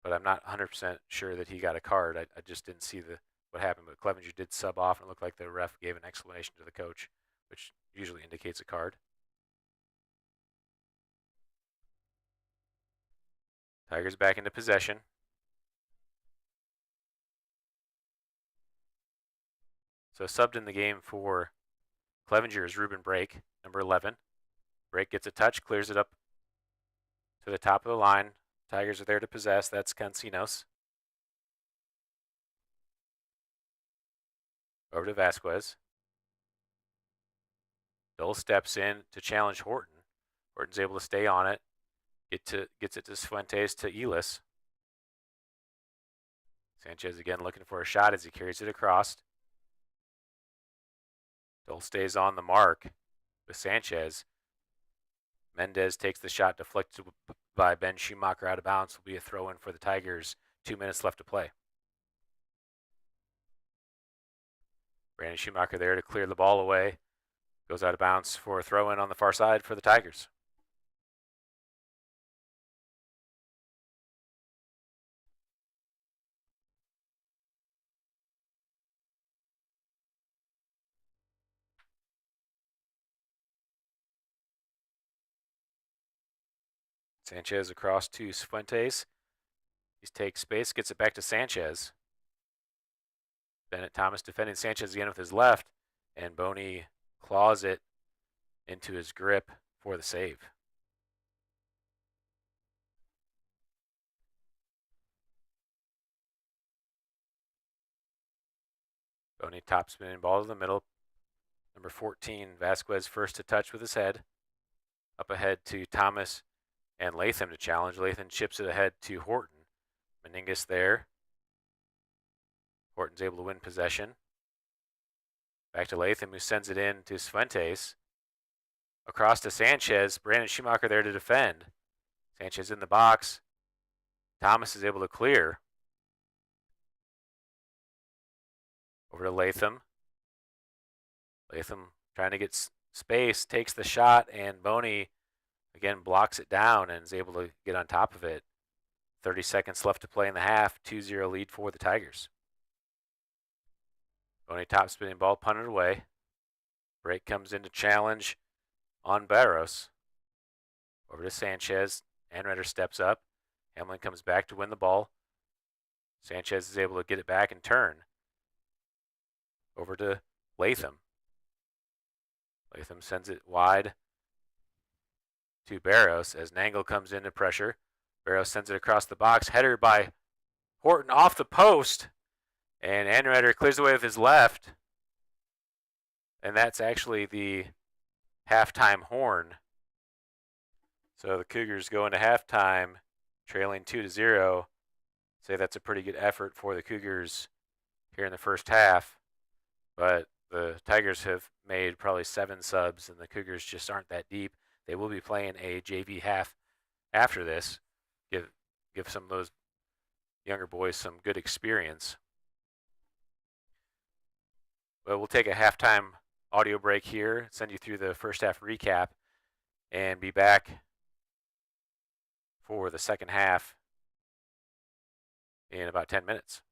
but I'm not 100% sure that he got a card. I just didn't see what happened, but Clevenger did sub off, and it looked like the ref gave an explanation to the coach, which usually indicates a card. Tigers back into possession. So subbed in the game for Clevenger is Ruben Brake, number 11. Brake gets a touch, clears it up to the top of the line. Tigers are there to possess. That's Cancinos. Over to Vasquez. Dole steps in to challenge Horton. Horton's able to stay on it. Gets it to Fuentes to Elis. Sanchez again looking for a shot as he carries it across. Dole stays on the mark with Sanchez. Mendez takes the shot, deflected by Ben Schumacher out of bounds. Will be a throw in for the Tigers. 2 minutes left to play. Brandon Schumacher there to clear the ball away. Goes out of bounds for a throw in on the far side for the Tigers. Sanchez across to Fuentes. He takes space, gets it back to Sanchez. Bennett Thomas defending Sanchez again with his left, and Boney claws it into his grip for the save. Boney top spinning ball to the middle. Number 14, Vasquez first to touch with his head. Up ahead to Thomas and Latham to challenge. Latham chips it ahead to Horton. Meningus there. Horton's able to win possession. Back to Latham, who sends it in to Fuentes. Across to Sanchez. Brandon Schumacher there to defend. Sanchez in the box. Thomas is able to clear. Over to Latham. Latham trying to get space, takes the shot, and Boney again blocks it down and is able to get on top of it. 30 seconds left to play in the half. 2-0 lead for the Tigers. Boney top spinning ball, punted away. Break comes in to challenge on Barros. Over to Sanchez. Anredder steps up. Hamlin comes back to win the ball. Sanchez is able to get it back and turn. Over to Latham. Latham sends it wide to Barros as Nangle comes into pressure. Barros sends it across the box. Header by Horton off the post. And Anredder clears away with his left. And that's actually the halftime horn. So the Cougars go into halftime trailing 2-0. Say that's a pretty good effort for the Cougars here in the first half. But the Tigers have made probably 7 subs, and the Cougars just aren't that deep. They will be playing a JV half after this. Give some of those younger boys some good experience. But we'll take a halftime audio break here, send you through the first half recap, and be back for the second half in about 10 minutes.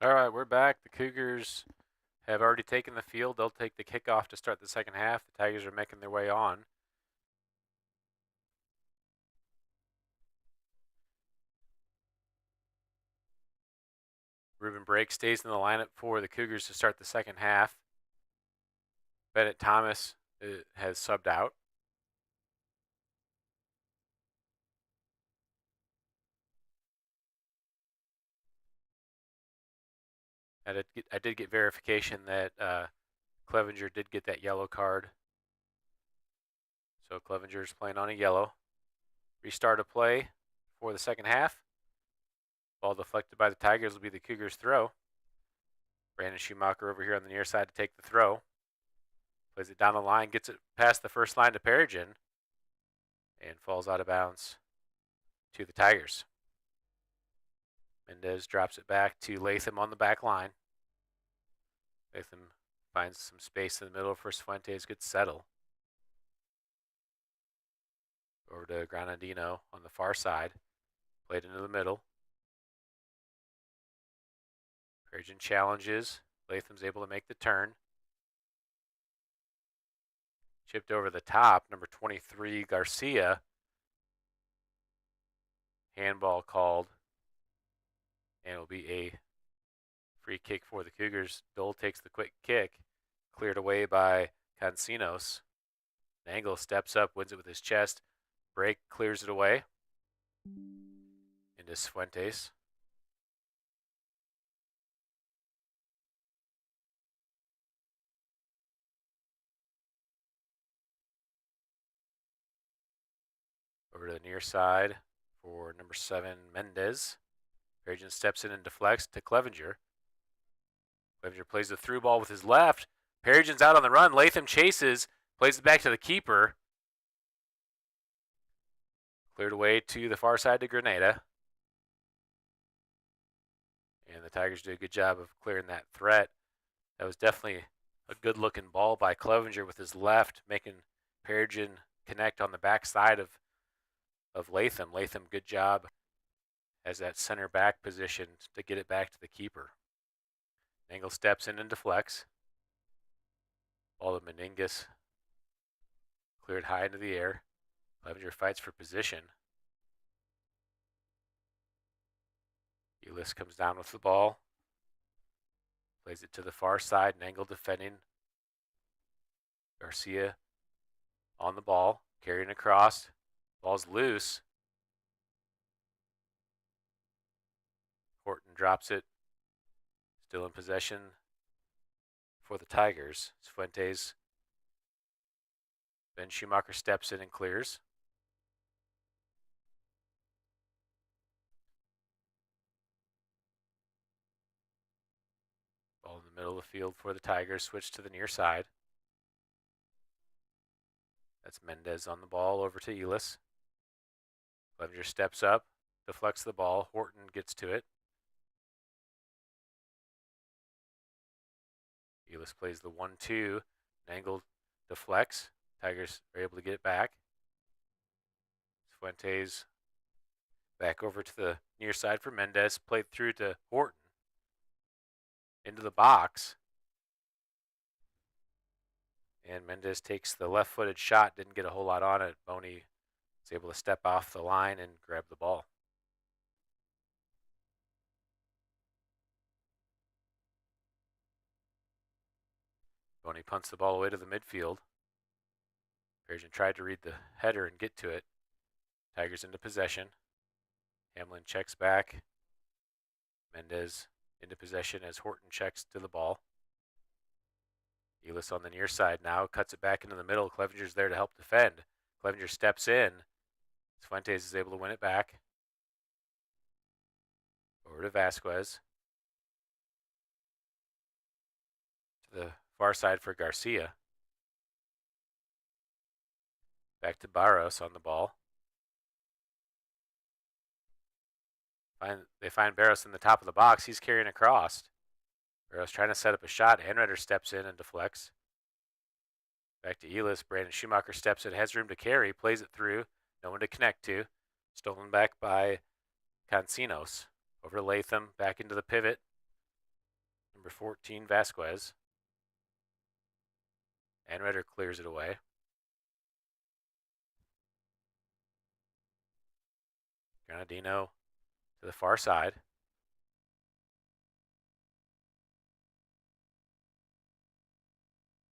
All right, we're back. The Cougars have already taken the field. They'll take the kickoff to start the second half. The Tigers are making their way on. Ruben Brake stays in the lineup for the Cougars to start the second half. Bennett Thomas has subbed out. I did get verification that Clevenger did get that yellow card. So Clevenger's playing on a yellow. Restart of play for the second half. Ball deflected by the Tigers will be the Cougars' throw. Brandon Schumacher over here on the near side to take the throw. Plays it down the line, gets it past the first line to Perigin, and falls out of bounds to the Tigers. Mendez drops it back to Latham on the back line. Latham finds some space in the middle for Fuentes, good settle. Over to Granadino on the far side. Played into the middle. Perigin challenges. Latham's able to make the turn. Chipped over the top, number 23, Garcia. Handball called. And it'll be a free kick for the Cougars. Dole takes the quick kick. Cleared away by Cancinos. Nangle steps up, wins it with his chest. Brake clears it away. Into Fuentes. Over to the near side for number 7, Mendez. Perigin steps in and deflects to Clevenger. Clevenger plays the through ball with his left. Perigin's out on the run. Latham chases, plays it back to the keeper. Cleared away to the far side to Grenada. And the Tigers do a good job of clearing that threat. That was definitely a good-looking ball by Clevenger with his left, making Perigin connect on the backside of Latham. Latham, good job as that center back position to get it back to the keeper. Nangle steps in and deflects. Ball to Meningus. Cleared high into the air. Clevenger fights for position. Ulyss comes down with the ball. Plays it to the far side. Nangle defending. Garcia on the ball. Carrying across. Ball's loose. Horton drops it. Still in possession for the Tigers. Fuentes. Ben Schumacher steps in and clears. Ball in the middle of the field for the Tigers. Switch to the near side. That's Mendez on the ball over to Ulyss. Clevenger steps up, deflects the ball. Horton gets to it. Ulyss plays the 1-2. Nangle deflects. Tigers are able to get it back. Fuentes back over to the near side for Mendez. Played through to Horton. Into the box. And Mendez takes the left-footed shot. Didn't get a whole lot on it. Boney was able to step off the line and grab the ball. Boney punts the ball away to the midfield. Perigin tried to read the header and get to it. Tigers into possession. Hamlin checks back. Mendez into possession as Horton checks to the ball. Ulyss on the near side now, cuts it back into the middle. Clevenger's there to help defend. Clevenger steps in. Fuentes is able to win it back. Over to Vasquez. To the far side for Garcia. Back to Barros on the ball. They find Barros in the top of the box. He's carrying across. Barros trying to set up a shot. Henretter steps in and deflects. Back to Ulyss. Brandon Schumacher steps in, has room to carry, plays it through. No one to connect to. Stolen back by Cancinos. Over to Latham, back into the pivot. Number 14, Vasquez. Anredder clears it away. Granadino to the far side.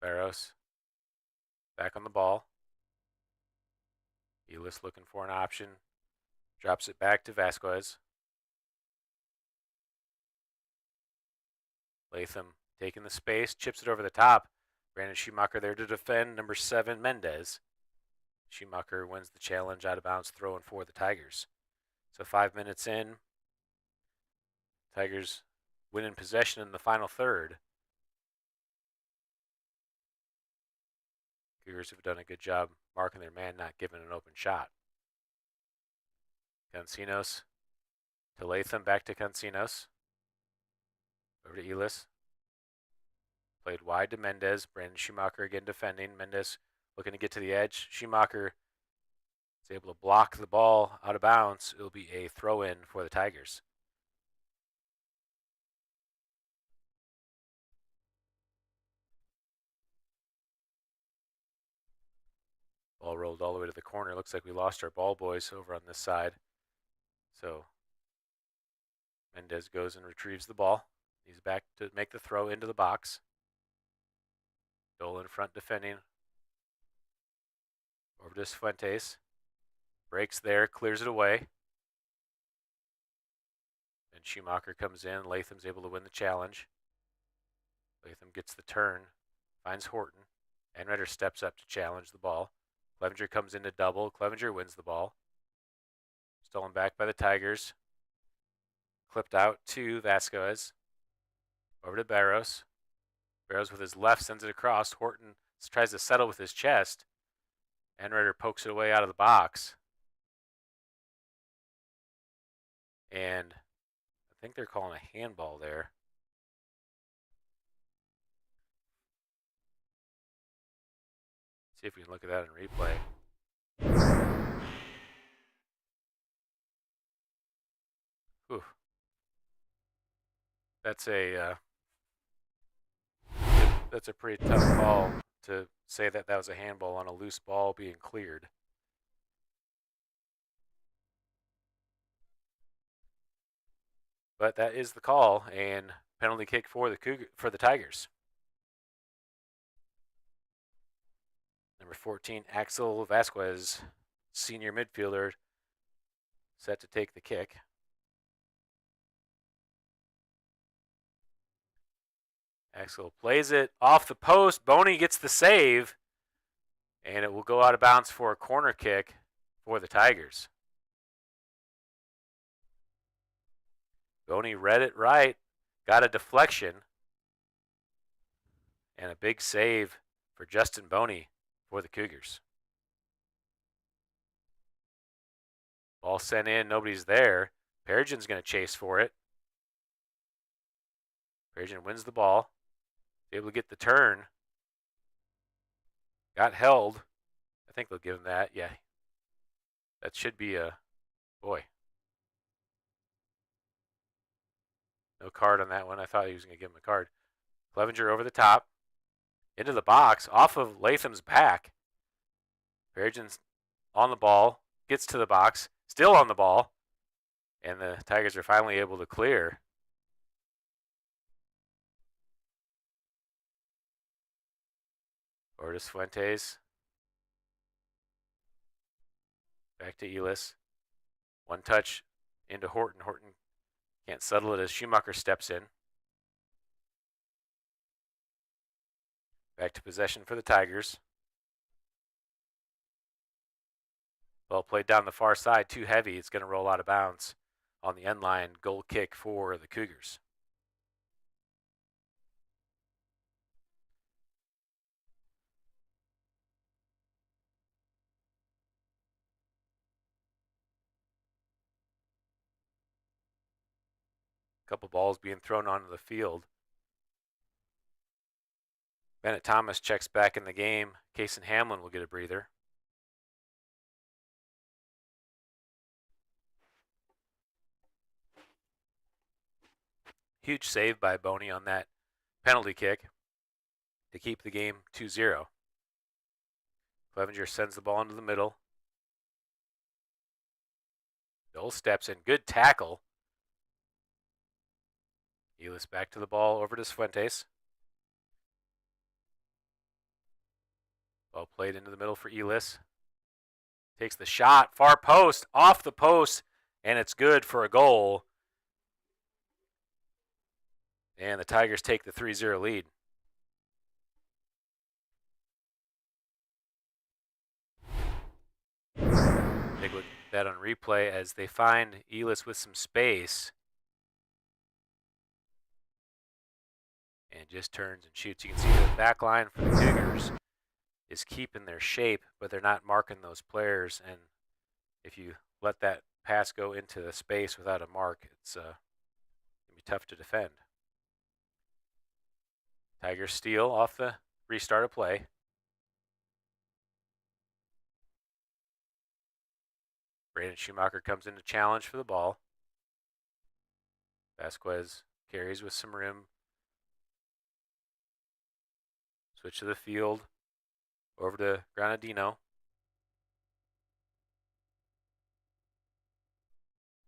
Barros back on the ball. Elis looking for an option. Drops it back to Vasquez. Latham taking the space, chips it over the top. Brandon Schumacher there to defend. Number 7, Mendez. Schumacher wins the challenge out of bounds, throwing for the Tigers. So 5 minutes in, Tigers winning possession in the final third. Cougars have done a good job marking their man, not giving an open shot. Cancinos to Latham, back to Cancinos. Over to Elis. Played wide to Mendez. Brandon Schumacher again defending. Mendez looking to get to the edge. Schumacher is able to block the ball out of bounds. It'll be a throw-in for the Tigers. Ball rolled all the way to the corner. Looks like we lost our ball boys over on this side. So Mendez goes and retrieves the ball. He's back to make the throw into the box. Dole in front defending. Over to Fuentes. Breaks there, clears it away. And Schumacher comes in. Latham's able to win the challenge. Latham gets the turn. Finds Horton. Anredder steps up to challenge the ball. Clevenger comes in to double. Clevenger wins the ball. Stolen back by the Tigers. Clipped out to Vasquez. Over to Barros. Barros with his left sends it across. Horton tries to settle with his chest. Anredder pokes it away out of the box. And I think they're calling a handball there. See if we can look at that in replay. Whew. That's a pretty tough call to say that was a handball on a loose ball being cleared. But that is the call, and penalty kick for the Tigers. Number 14, Axel Vasquez, senior midfielder, set to take the kick. Axel plays it off the post. Boney gets the save, and it will go out of bounds for a corner kick for the Tigers. Boney read it right, got a deflection, and a big save for Justin Boney for the Cougars. Ball sent in, nobody's there. Peregrina's going to chase for it. Peregrina wins the ball. Able to get the turn. Got held. I think they'll give him that. Yeah. That should be a... Boy. No card on that one. I thought he was going to give him a card. Clevenger over the top. Into the box. Off of Latham's back. Peregrina's on the ball. Gets to the box. Still on the ball. And the Tigers are finally able to clear. Ortiz Fuentes. Back to Elis. One touch into Horton. Horton can't settle it as Schumacher steps in. Back to possession for the Tigers. Ball played down the far side, too heavy. It's going to roll out of bounds on the end line. Goal kick for the Cougars. Couple balls being thrown onto the field. Bennett Thomas checks back in the game. Cason Hamlin will get a breather. Huge save by Boney on that penalty kick to keep the game 2-0. Clevenger sends the ball into the middle. Dole steps in. Good tackle. Elis back to the ball over to Fuentes. Ball played into the middle for Elis. Takes the shot. Far post. Off the post. And it's good for a goal. And the Tigers take the 3-0 lead. Take a look at that on replay as they find Elis with some space. And just turns and shoots. You can see the back line for the Cougars is keeping their shape, but they're not marking those players. And if you let that pass go into the space without a mark, it's going to be tough to defend. Tigers steal off the restart of play. Braden Schumacher comes in to challenge for the ball. Vasquez carries with some room. Switch to the field. Over to Granadino.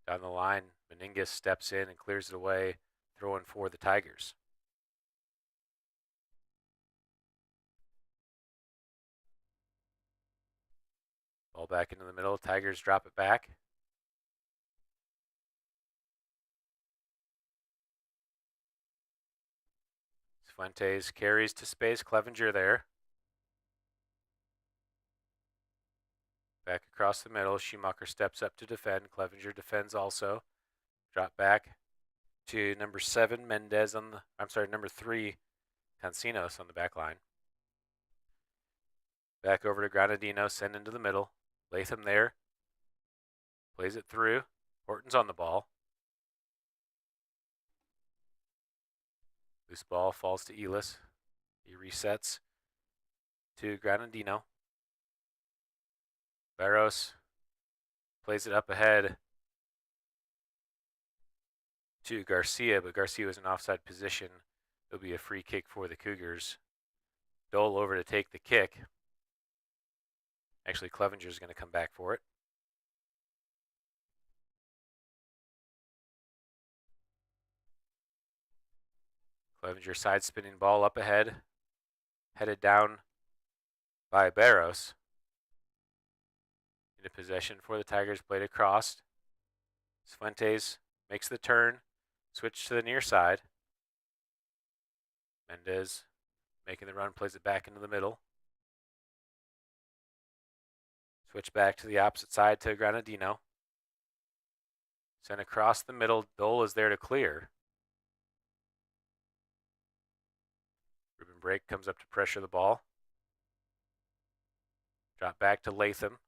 Down the line, Meningas steps in and clears it away, throwing for the Tigers. Ball back into the middle. Tigers drop it back. Fuentes carries to space. Clevenger there. Back across the middle. Schumacher steps up to defend. Clevenger defends also. Drop back to number 7, Mendez on the, number 3, Cancinos on the back line. Back over to Granadino, send into the middle. Latham there. Plays it through. Horton's on the ball. Loose ball falls to Elis. He resets to Granadino. Barros plays it up ahead to Garcia, but Garcia was in offside position. It'll be a free kick for the Cougars. Dole over to take the kick. Actually, Clevenger's going to come back for it. Clevenger side spinning ball up ahead. Headed down by Barros. Into possession for the Tigers, played across. Fuentes makes the turn. Switch to the near side. Mendez making the run, plays it back into the middle. Switch back to the opposite side to Granadino. Sent across the middle. Dole is there to clear. Ruben Brake comes up to pressure the ball. Drop back to Latham.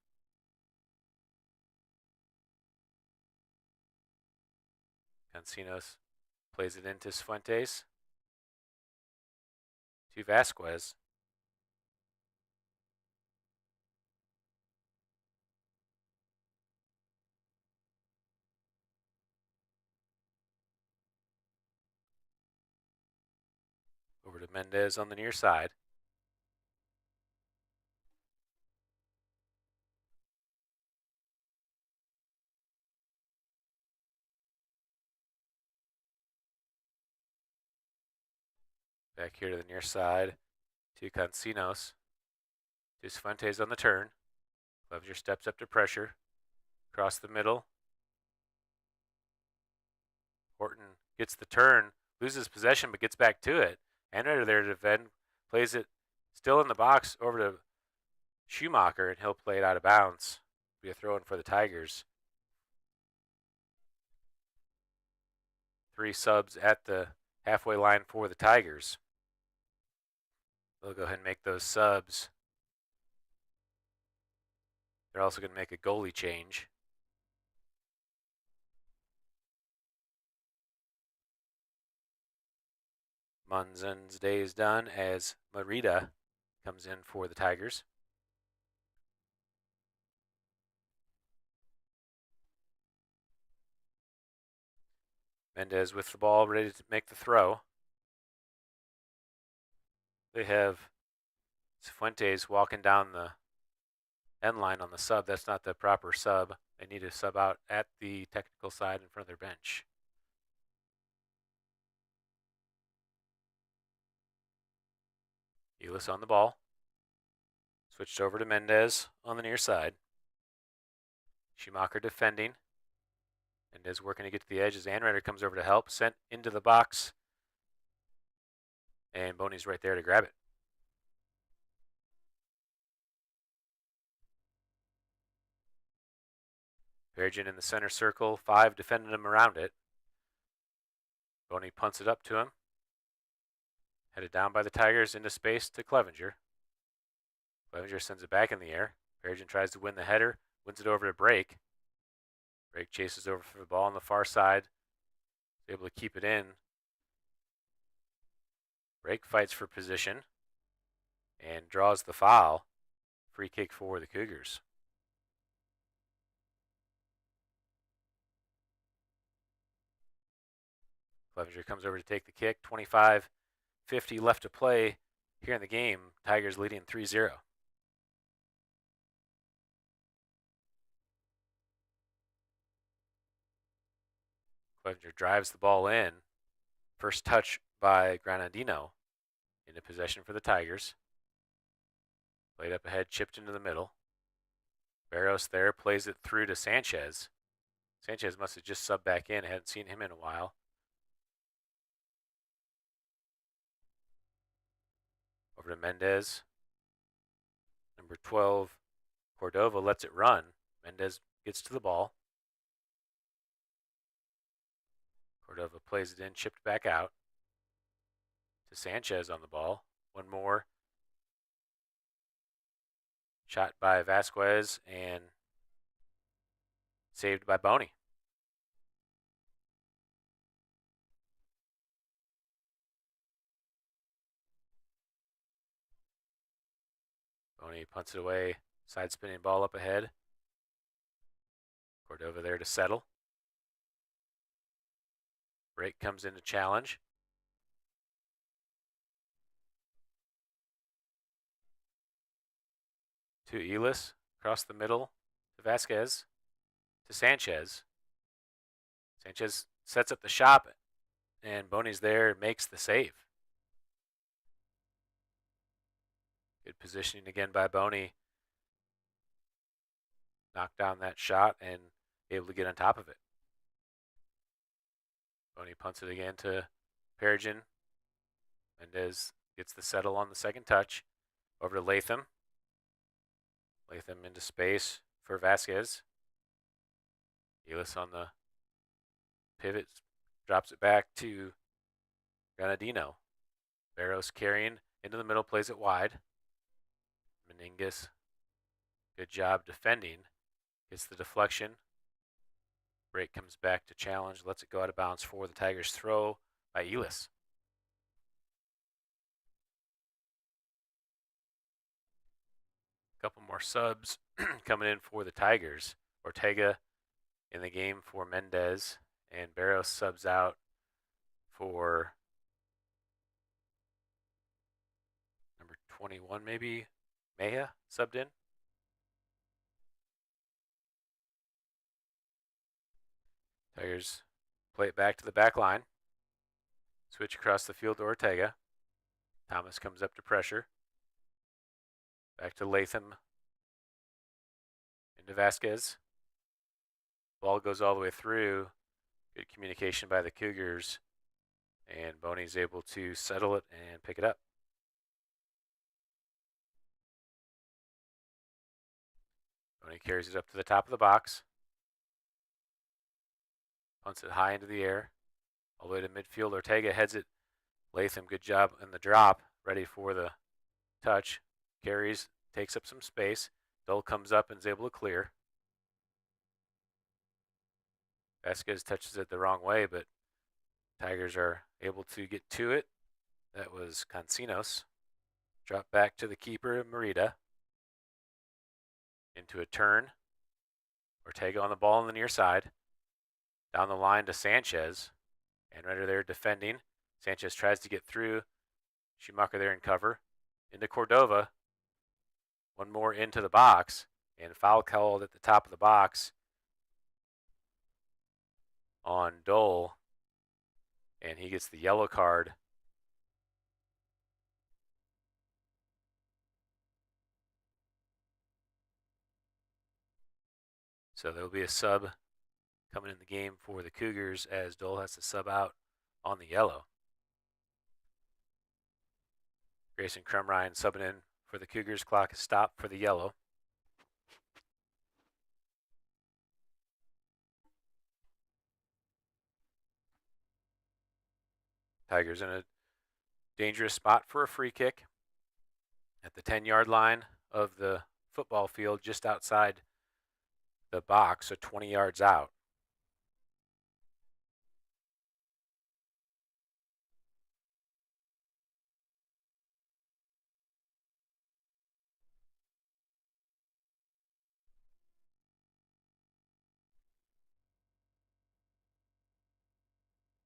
Cancinos plays it into Fuentes. To Vasquez. Over to Mendez on the near side. Back here to the near side to Cancinos. To Fuentes on the turn. Clevenger steps up to pressure. Across the middle. Horton gets the turn, loses possession, but gets back to it. Anreder there to defend, plays it still in the box over to Schumacher, and he'll play it out of bounds. Be a throw in for the Tigers. 3 subs at the halfway line for the Tigers. They'll go ahead and make those subs. They're also going to make a goalie change. Munzen's day is done as Merida comes in for the Tigers. Mendez with the ball, ready to make the throw. They have Cifuentes walking down the end line on the sub. That's not the proper sub. They need to sub out at the technical side in front of their bench. Elis on the ball. Switched over to Mendez on the near side. Schumacher defending. Mendez working to get to the edge as Anrider comes over to help. Sent into the box. And Boney's right there to grab it. Perigin in the center circle. 5 defending him around it. Boney punts it up to him. Headed down by the Tigers into space to Clevenger. Clevenger sends it back in the air. Perigin tries to win the header. Wins it over to Brake. Brake chases over for the ball on the far side. Is able to keep it in. Brake fights for position. And draws the foul. Free kick for the Cougars. Clevenger comes over to take the kick. 25-50 left to play here in the game. Tigers leading 3-0. Clevenger drives the ball in. First touch by Granadino into possession for the Tigers. Played up ahead, chipped into the middle. Barros there plays it through to Sanchez. Sanchez must have just subbed back in. I hadn't seen him in a while. Over to Mendez. Number 12, Cordova lets it run. Mendez gets to the ball. Cordova plays it in, chipped back out to Sanchez on the ball. One more. Shot by Vasquez and saved by Boney. Boney punts it away. Side spinning ball up ahead. Cordova there to settle. Brake comes in to challenge. To Elis, across the middle, to Vasquez, to Sanchez. Sanchez sets up the shot, and Boney's there, makes the save. Good positioning again by Boney. Knocked down that shot and able to get on top of it. Boney punts it again to Perigin. Mendez gets the settle on the second touch. Over to Latham. Latham into space for Vasquez. Elis on the pivot. Drops it back to Granadino. Barros carrying into the middle, plays it wide. Meningus, good job defending. Gets the deflection. Brake comes back to challenge, lets it go out of bounds for the Tigers' throw by Elis. A couple more subs coming in for the Tigers. Ortega in the game for Mendez, and Barros subs out for number 21 maybe. Mejia subbed in. Tigers play it back to the back line. Switch across the field to Ortega. Thomas comes up to pressure. Back to Latham. Into Vasquez. Ball goes all the way through. Good communication by the Cougars. And Boney's able to settle it and pick it up. Boney carries it up to the top of the box. Punts it high into the air. All the way to midfield. Ortega heads it. Latham, good job in the drop. Ready for the touch. Carries, takes up some space. Dole comes up and is able to clear. Vasquez touches it the wrong way, but Tigers are able to get to it. That was Cancinos. Drop back to the keeper, Merida. Into a turn. Ortega on the ball on the near side. Down the line to Sanchez. And right there defending. Sanchez tries to get through. Schumacher there in cover. Into Cordova. One more into the box. And foul called at the top of the box on Dole. And he gets the yellow card. So there will be a sub coming in the game for the Cougars as Dole has to sub out on the yellow. Grayson Crumrine subbing in for the Cougars. Clock is stopped for the yellow. Tigers in a dangerous spot for a free kick at the 10-yard line of the football field, just outside the box, so 20 yards out.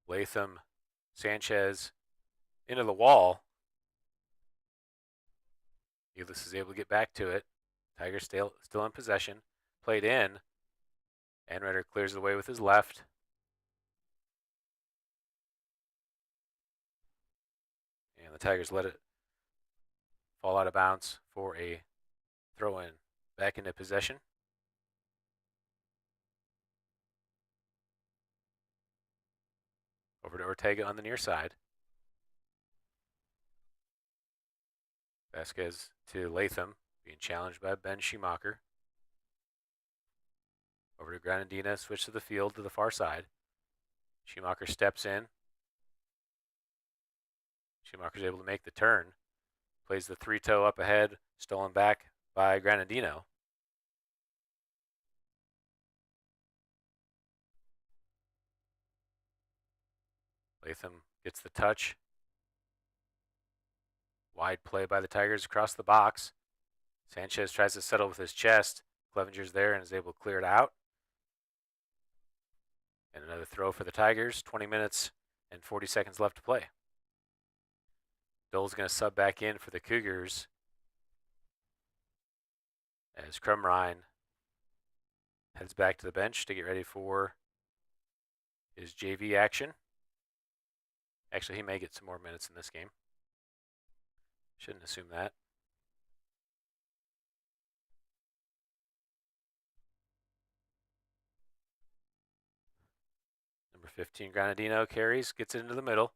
Latham, Sanchez into the wall. Elis is able to get back to it. Tigers still in possession. Played in. Anredder clears the way with his left. And the Tigers let it fall out of bounds for a throw-in. Back into possession. Over to Ortega on the near side. Vasquez to Latham, being challenged by Ben Schumacher. Over to Granadina, switch to the field to the far side. Schumacher steps in. Schumacher's able to make the turn. Plays the three-toe up ahead, stolen back by Granadino. Latham gets the touch. Wide play by the Tigers across the box. Sanchez tries to settle with his chest. Clevenger's there and is able to clear it out. And another throw for the Tigers. 20 minutes and 40 seconds left to play. Dole's going to sub back in for the Cougars as Crumrine heads back to the bench to get ready for his JV action. Actually, he may get some more minutes in this game. Shouldn't assume that. Number 15, Granadino carries, gets it into the middle.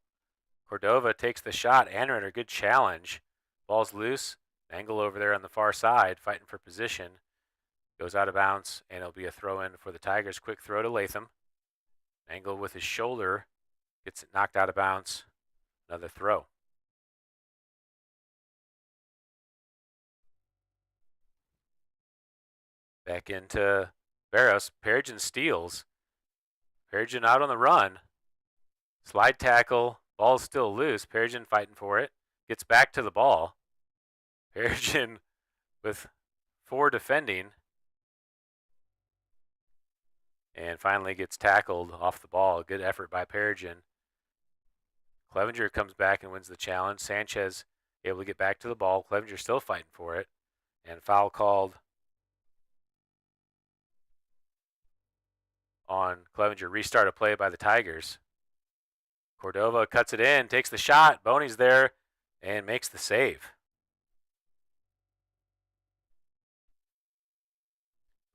Cordova takes the shot. Anredder, good challenge. Ball's loose. Angle over there on the far side, fighting for position. Goes out of bounds, and it'll be a throw-in for the Tigers. Quick throw to Latham. Angle with his shoulder. Gets it knocked out of bounds. Another throw. Back into Barros. Perigin steals. Perigin out on the run. Slide tackle. Ball's still loose. Perigin fighting for it. Gets back to the ball. Perigin with 4 defending. And finally gets tackled off the ball. Good effort by Perigin. Clevenger comes back and wins the challenge. Sanchez able to get back to the ball. Clevenger still fighting for it. And foul called on Clevenger. Restart a play by the Tigers. Cordova cuts it in, takes the shot. Boney's there and makes the save.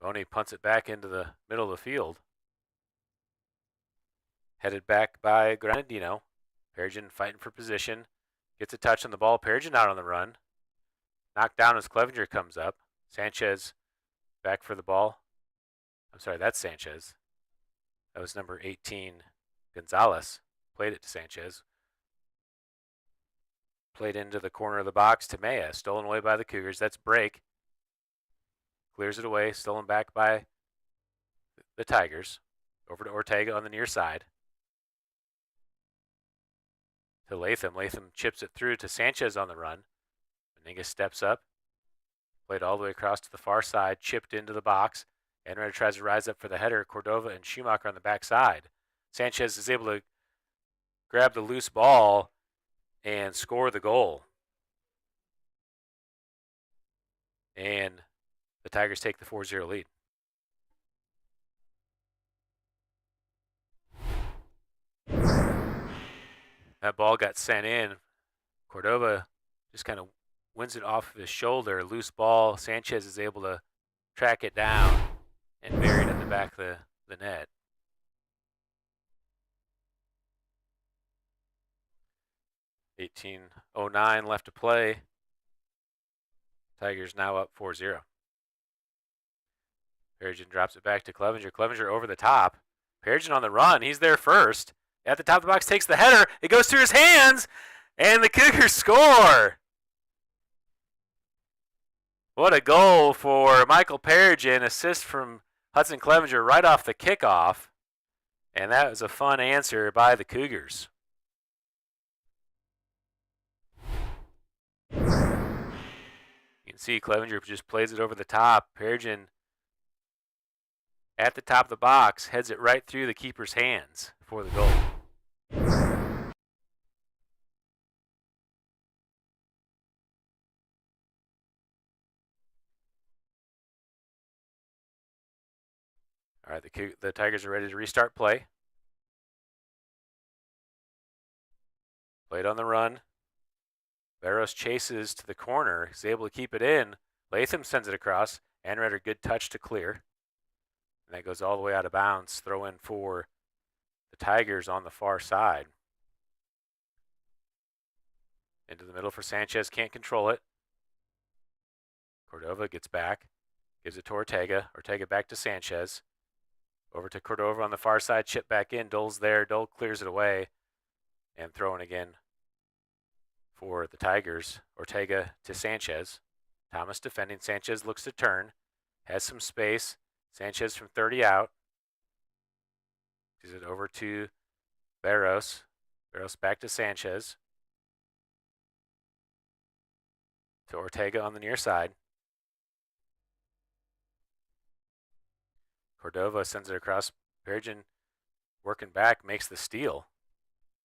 Boney punts it back into the middle of the field. Headed back by Granadino. Perigin fighting for position. Gets a touch on the ball. Perigin out on the run. Knocked down as Clevenger comes up. Sanchez back for the ball. I'm sorry, that's Sanchez. That was number 18, Gonzalez. Played it to Sanchez. Played into the corner of the box to Maya. Stolen away by the Cougars. That's break. Clears it away. Stolen back by the Tigers. Over to Ortega on the near side. To Latham. Latham chips it through to Sanchez on the run. Meninga steps up. Played all the way across to the far side. Chipped into the box. Anredder tries to rise up for the header. Cordova and Schumacher on the backside. Sanchez is able to grab the loose ball and score the goal. And the Tigers take the 4-0 lead. That ball got sent in. Cordova just kind of wins it off of his shoulder. Loose ball. Sanchez is able to track it down and bury it in the back of the net. .1809 left to play. Tigers now up 4-0. Perigin drops it back to Clevenger. Clevenger over the top. Perigin on the run. He's there first. At the top of the box, takes the header. It goes through his hands, and the Cougars score. What a goal for Michael Perigin. Assist from Hudson Clevenger right off the kickoff. And that was a fun answer by the Cougars. You can see Clevenger just plays it over the top. Perigin at the top of the box heads it right through the keeper's hands for the goal. All right, the Tigers are ready to restart play. Played on the run. Barros chases to the corner. He's able to keep it in. Latham sends it across. Anreder, good touch to clear. And that goes all the way out of bounds. Throw in for the Tigers on the far side. Into the middle for Sanchez. Can't control it. Cordova gets back. Gives it to Ortega. Ortega back to Sanchez. Over to Cordova on the far side. Chip back in. Dole's there. Dole clears it away. And throwing again for the Tigers. Ortega to Sanchez. Thomas defending. Sanchez looks to turn. Has some space. Sanchez from 30 out. Gives it over to Barros. Barros back to Sanchez. To Ortega on the near side. Cordova sends it across. Perigin working back, makes the steal.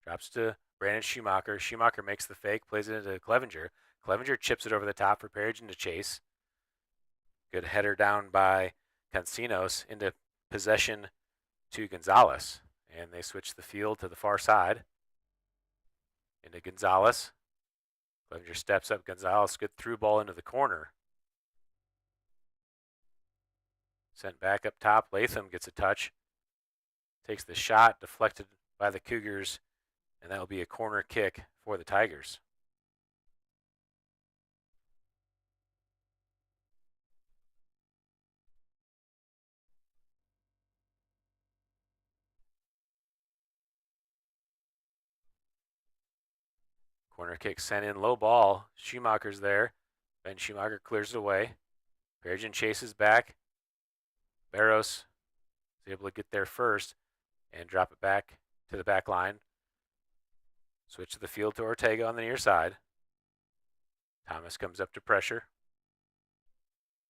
Drops to Brandon Schumacher. Schumacher makes the fake, plays it into Clevenger. Clevenger chips it over the top for Perigin to chase. Good header down by Cancinos into possession to Gonzalez. And they switch the field to the far side. Into Gonzalez. Clevenger steps up. Gonzalez, good through ball into the corner. Sent back up top. Latham gets a touch. Takes the shot, deflected by the Cougars, and that will be a corner kick for the Tigers. Corner kick sent in, low ball. Schumacher's there. Ben Schumacher clears it away. Perigin chases back. Barros is able to get there first and drop it back to the back line. Switch to the field to Ortega on the near side. Thomas comes up to pressure.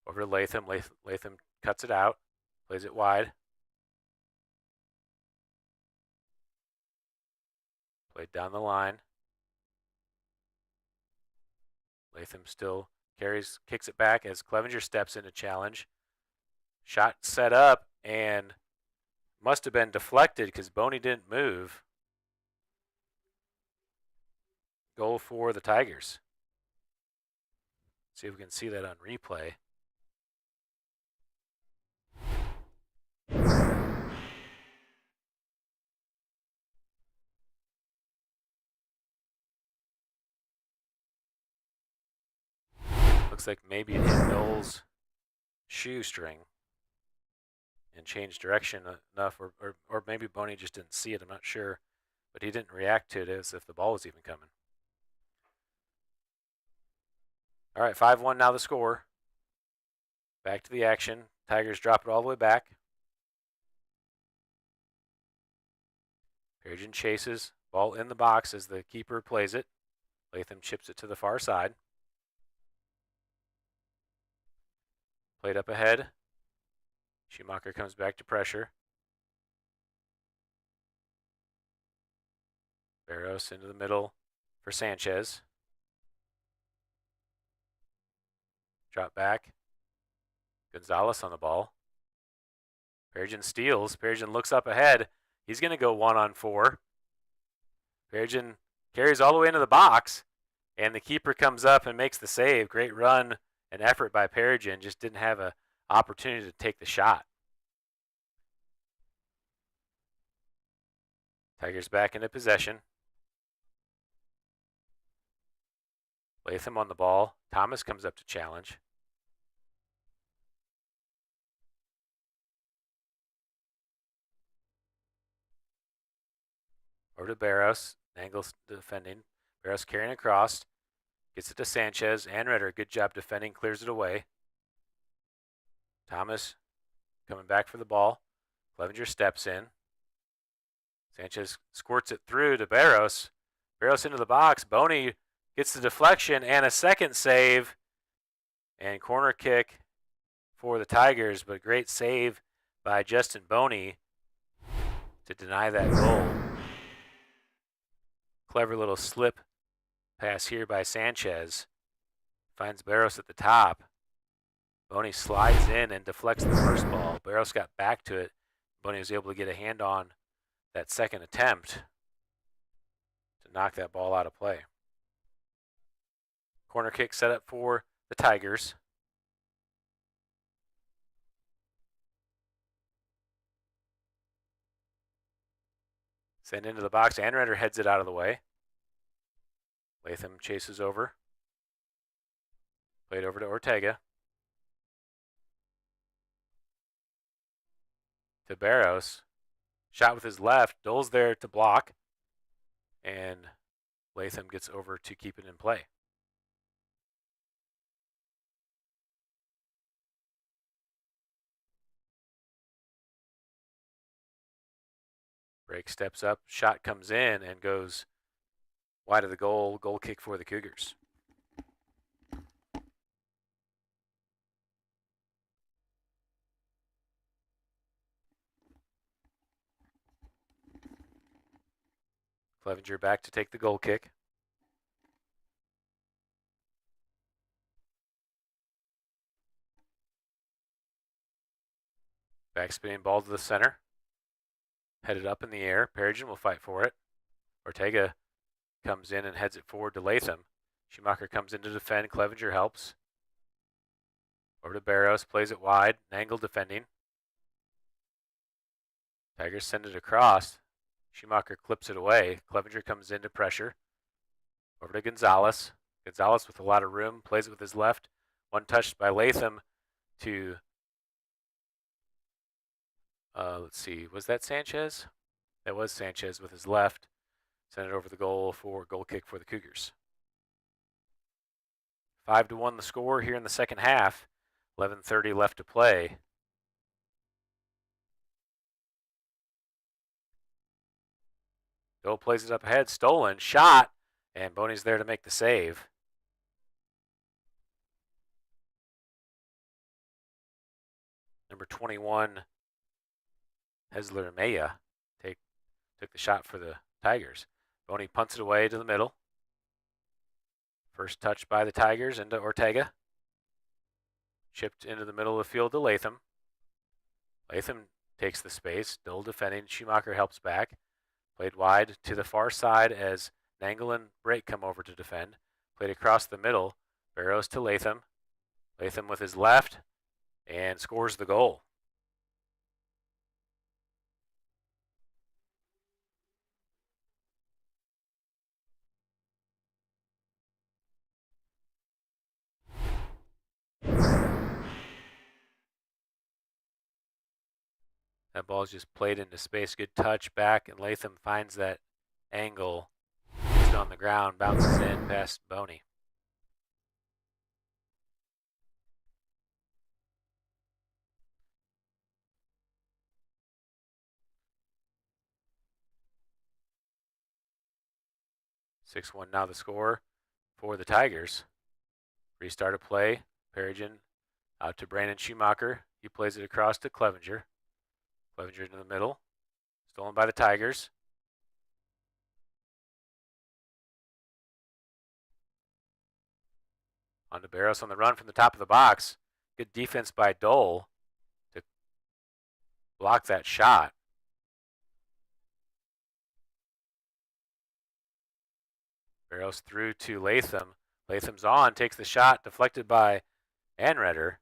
Over to Latham. Latham cuts it out. Plays it wide. Played down the line. Latham still carries, kicks it back as Clevenger steps in to challenge. Shot set up and must have been deflected because Boney didn't move. Goal for the Tigers. See if we can see that on replay. Looks like maybe it hit Noel's shoestring and changed direction enough, or maybe Boney just didn't see it, I'm not sure. But he didn't react to it as if the ball was even coming. All right, 5-1 now the score. Back to the action. Tigers drop it all the way back. Perigin chases. Ball in the box as the keeper plays it. Latham chips it to the far side. Played up ahead. Schumacher comes back to pressure. Barros into the middle. for Sanchez. Drop back. Gonzalez on the ball. Perigin steals. Perigin looks up ahead. He's going to go 1-on-4. Perigin carries all the way into the box, and the keeper comes up and makes the save. Great run and effort by Perigin. Just didn't have an opportunity to take the shot. Tigers back into possession. Latham on the ball. Thomas comes up to challenge. Over to Barros. Angles defending. Barros carrying across. Gets it to Sanchez. Anretter, good job defending. Clears it away. Thomas coming back for the ball. Clevenger steps in. Sanchez squirts it through to Barros. Barros into the box. Boney gets the deflection and a second save. And corner kick for the Tigers, but great save by Justin Boney to deny that goal. Clever little slip pass here by Sanchez. Finds Barros at the top. Boney slides in and deflects the first ball. Barros got back to it. Boney was able to get a hand on that second attempt to knock that ball out of play. Corner kick set up for the Tigers. Send into the box. Anretter heads it out of the way. Latham chases over. Played over to Ortega. To Barros. Shot with his left. Dole's there to block. And Latham gets over to keep it in play. Break steps up. Shot comes in and goes wide of the goal. Goal kick for the Cougars. Clevenger back to take the goal kick. Back spinning ball to the center. Headed up in the air. Perigin will fight for it. Ortega comes in and heads it forward to Latham. Schumacher comes in to defend. Clevenger helps. Over to Barros. Plays it wide. Nangle defending. Tigers send it across. Schumacher clips it away. Clevenger comes into pressure. Over to Gonzalez. Gonzalez with a lot of room. Plays it with his left. One touched by Latham to, let's see, was that Sanchez? That was Sanchez with his left. Sent it over the goal for goal kick for the Cougars. 5-1 the score here in the second half. 11:30 left to play. Dole plays it up ahead, stolen, shot, and Boney's there to make the save. Number 21, Hesler Maya, took the shot for the Tigers. Boney punts it away to the middle. First touch by the Tigers into Ortega. Chipped into the middle of the field to Latham. Latham takes the space. Dole defending. Schumacher helps back. Played wide to the far side as Nangle and Brake come over to defend. Played across the middle. Barros to Latham. Latham with his left and scores the goal. That ball's just played into space. Good touch back, and Latham finds that angle. It's on the ground, bounces in past Boney. (6-1) now the score for the Tigers. Restart of play. Perigin out to Brandon Schumacher. He plays it across to Clevenger. Clevenger into the middle. Stolen by the Tigers. On to Barros on the run from the top of the box. Good defense by Dole to block that shot. Barros through to Latham. Latham's on, takes the shot, deflected by Anredder.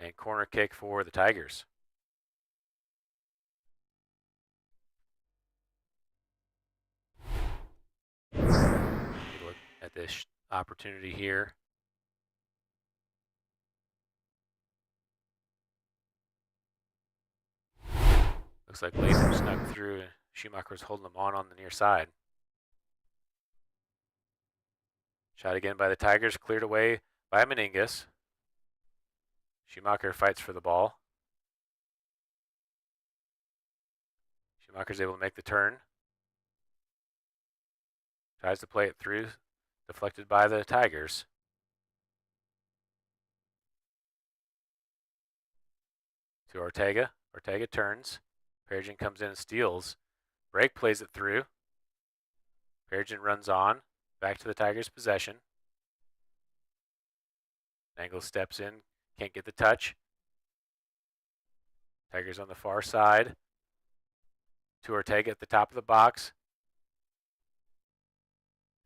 And corner kick for the Tigers. Look at this opportunity here. Looks like Latham snuck through and Schumacher's holding them on the near side. Shot again by the Tigers, cleared away by Meningus. Schumacher fights for the ball. Schumacher's able to make the turn. Tries to play it through, deflected by the Tigers. To Ortega. Ortega turns. Perigin comes in and steals. Brake plays it through. Perigin runs on. Back to the Tigers' possession. Nangle steps in. Can't get the touch. Tigers on the far side. To Ortega at the top of the box.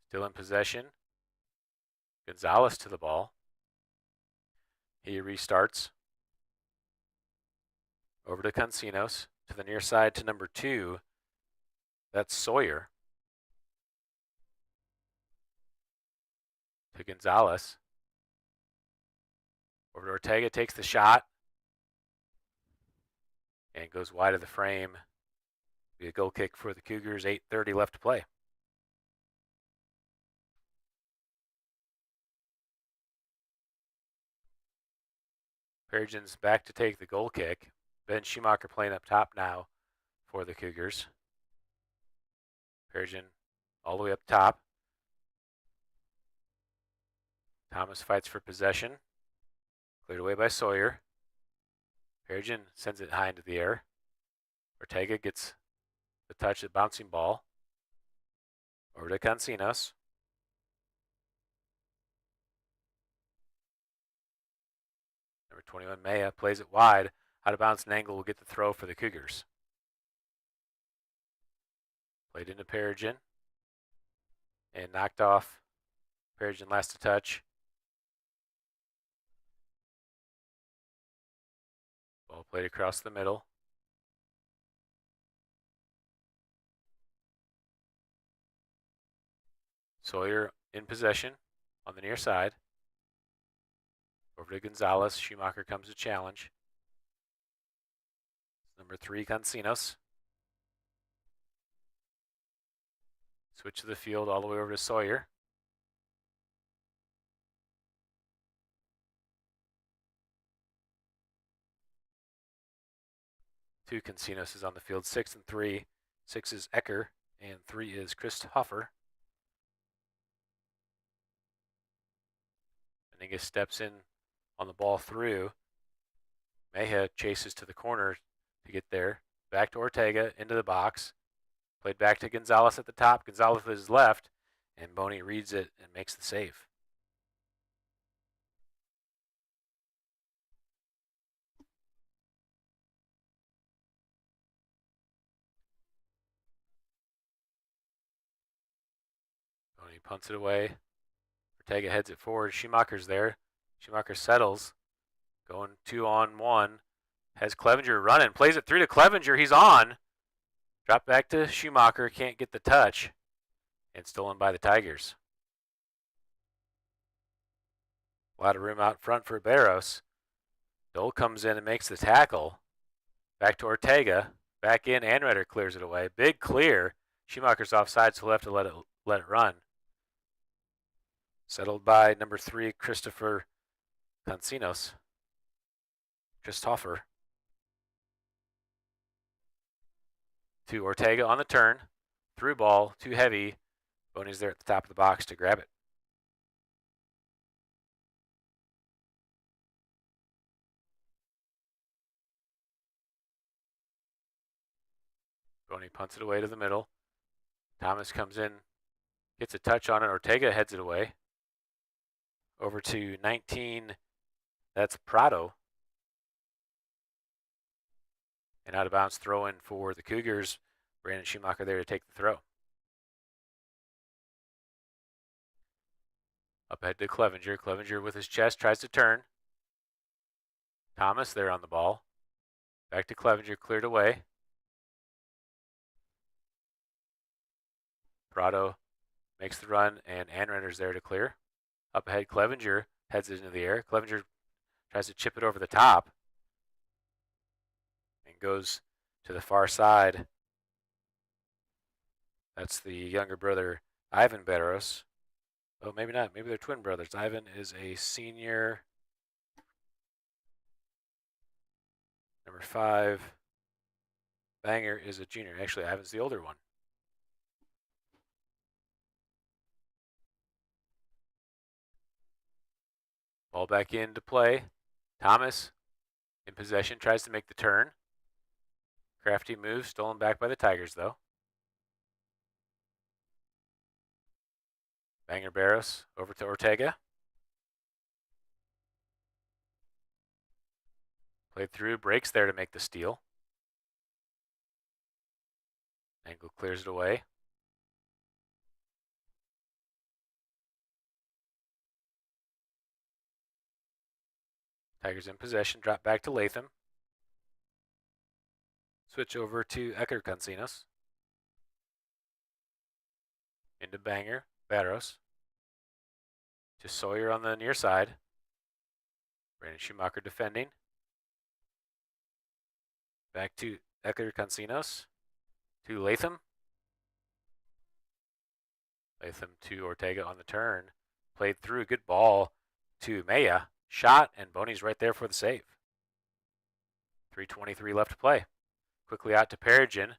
Still in possession. Gonzalez to the ball. He restarts. Over to Cancinos. To the near side to number 2. That's Sawyer. To Gonzalez. Over to Ortega, takes the shot. And goes wide of the frame. Be a goal kick for the Cougars, 8:30 left to play. Perigin's back to take the goal kick. Ben Schumacher playing up top now for the Cougars. Perigin all the way up top. Thomas fights for possession. Cleared away by Sawyer. Perigin sends it high into the air. Ortega gets the touch, the bouncing ball. Over to Cancinos. Number 21, Maya, plays it wide. Out of bounds, Nangle will get the throw for the Cougars. Played into Perigin. And knocked off. Perigin last to touch. Ball played across the middle. Sawyer in possession on the near side. Over to Gonzalez. Schumacher comes to challenge. Number 3, Cancinos. Switch to the field all the way over to Sawyer. Two Cancinos is on the field, 6 and 3. 6 is Ecker, and 3 is Christopher. Meningus steps in on the ball through. Mejia chases to the corner to get there. Back to Ortega, into the box. Played back to Gonzalez at the top. Gonzalez with his left, and Boney reads it and makes the save. Boney punts it away. Ortega heads it forward. Schumacher's there. Schumacher settles. Going 2-on-1. Has Clevenger running. Plays it through to Clevenger. He's on. Drop back to Schumacher. Can't get the touch. And stolen by the Tigers. A lot of room out front for Barros. Dole comes in and makes the tackle. Back to Ortega. Back in. Anredder clears it away. Big clear. Schumacher's offside, so he'll have to let it run. Settled by number 3, Christopher Cancinos. Christopher. To Ortega on the turn. Through ball. Too heavy. Boney's there at the top of the box to grab it. Boney punts it away to the middle. Thomas comes in. Gets a touch on it. Ortega heads it away. over to 19. That's Prado. And out of bounds throw in for the Cougars. Brandon Schumacher there to take the throw. Up ahead to Clevenger. Clevenger with his chest tries to turn. Thomas there on the ball. Back to Clevenger, cleared away. Prado makes the run, and Anrender's there to clear. Up ahead, Clevenger heads it into the air. Clevenger tries to chip it over the top and goes to the far side. That's the younger brother, Ivan Barros. Oh, maybe not. Maybe they're twin brothers. Ivan is a senior. Number 5. Banger is a junior. Actually, Ivan's the older one. Ball back into play. Thomas in possession, tries to make the turn. Crafty move, stolen back by the Tigers, though. Banger Barros over to Ortega. Played through, breaks there to make the steal. Angle clears it away. Tigers in possession, drop back to Latham. Switch over to Ecker Cancinos. Into Banger, Barros. To Sawyer on the near side. Brandon Schumacher defending. Back to Ecker Cancinos. To Latham. Latham to Ortega on the turn. Played through, good ball to Maya. Shot, and Boney's right there for the save. 3:23 left to play. Quickly out to Perigin.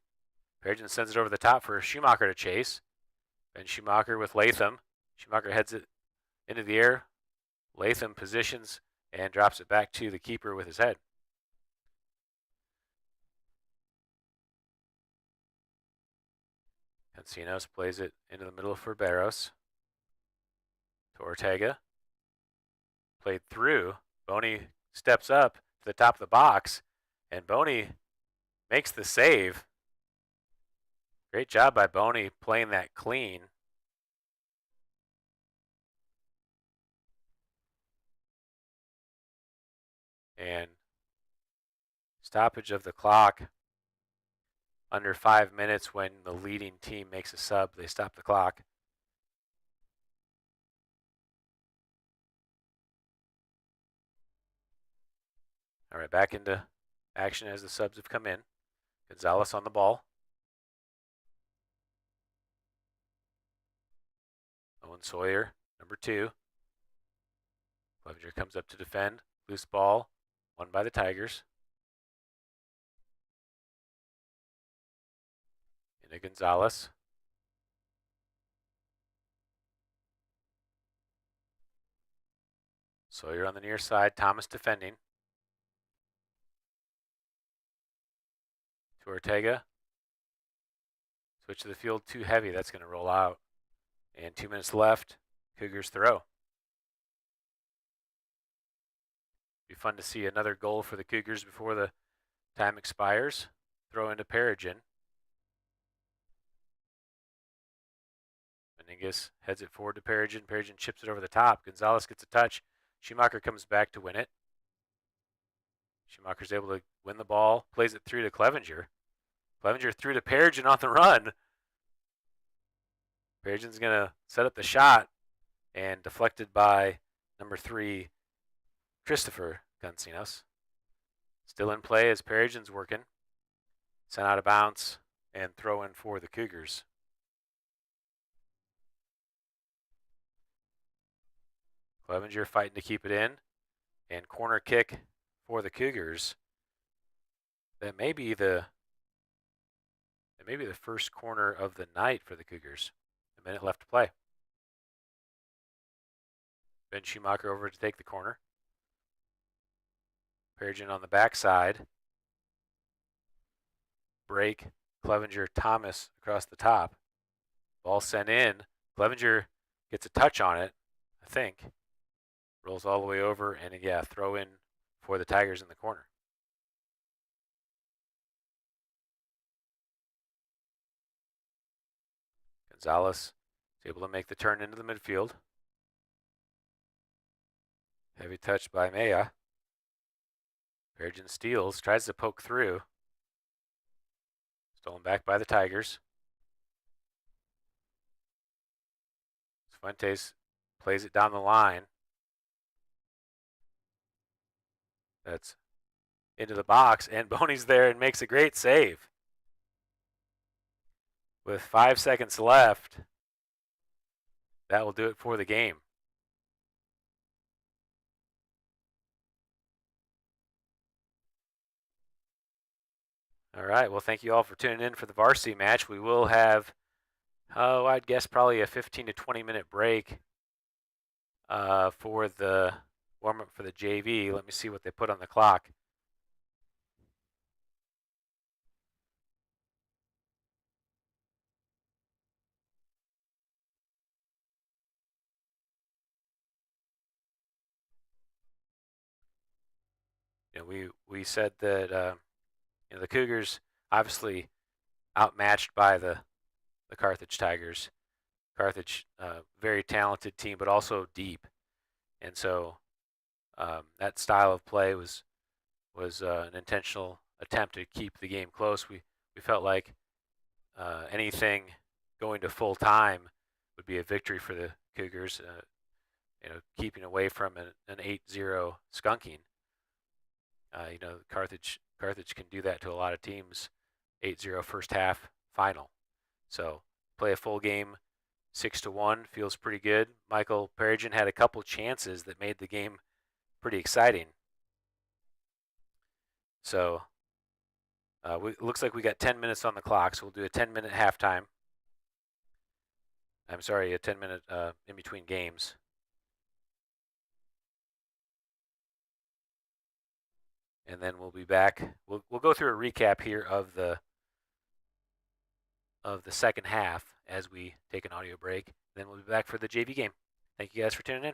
Perigin sends it over the top for Schumacher to chase. And Schumacher with Latham. Schumacher heads it into the air. Latham positions and drops it back to the keeper with his head. Cancinos plays it into the middle for Barros. To Ortega. Played through. Boney steps up to the top of the box, and Boney makes the save. Great job by Boney playing that clean. And stoppage of the clock. Under 5 minutes when the leading team makes a sub, they stop the clock. All right, back into action as the subs have come in. Gonzalez on the ball. Owen Sawyer, number 2. Clevenger comes up to defend. Loose ball, won by the Tigers. Into Gonzalez. Sawyer on the near side, Thomas defending. To Ortega. Switch to the field, too heavy. That's going to roll out. And 2 minutes left. Cougars throw. Be fun to see another goal for the Cougars before the time expires. Throw into Perigin. Meningus heads it forward to Perigin. Perigin chips it over the top. Gonzalez gets a touch. Schumacher comes back to win it. Schumacher's able to win the ball. Plays it through to Clevenger. Clevenger through to Perigin on the run. Perigin's going to set up the shot, and deflected by number 3, Christopher Cancinos. Still in play as Perigin's working. Sent out of bounds and throw in for the Cougars. Clevenger fighting to keep it in, and corner kick for the Cougars. That may be the first corner of the night for the Cougars. A minute left to play. Ben Schumacher over to take the corner. Perigin on the backside. Break. Clevenger, Thomas across the top. Ball sent in. Clevenger gets a touch on it, I think. Rolls all the way over, and yeah, throw in for the Tigers in the corner. Gonzalez is able to make the turn into the midfield. Heavy touch by Maya. Perigin steals, tries to poke through. Stolen back by the Tigers. Fuentes plays it down the line. That's into the box, and Boney's there and makes a great save. With 5 seconds left, that will do it for the game. All right, well, thank you all for tuning in for the varsity match. We will have, I'd guess probably a 15 to 20 minute break for the warm-up for the JV. Let me see what they put on the clock. You know, we said that the Cougars obviously outmatched by the Carthage Tigers. Carthage, very talented team, but also deep, and so that style of play was an intentional attempt to keep the game close. We felt like anything going to full time would be a victory for the Cougars. Keeping away from an 8-0 skunking. Carthage can do that to a lot of teams. 8-0 first half final. So play a full game, 6-1 feels pretty good. Michael Perigin had a couple chances that made the game pretty exciting. So looks like we got 10 minutes on the clock, so we'll do a 10-minute halftime. I'm sorry, a 10-minute in between games. And then we'll be back. We'll go through a recap here of the second half as we take an audio break. Then we'll be back for the JV game. Thank you guys for tuning in.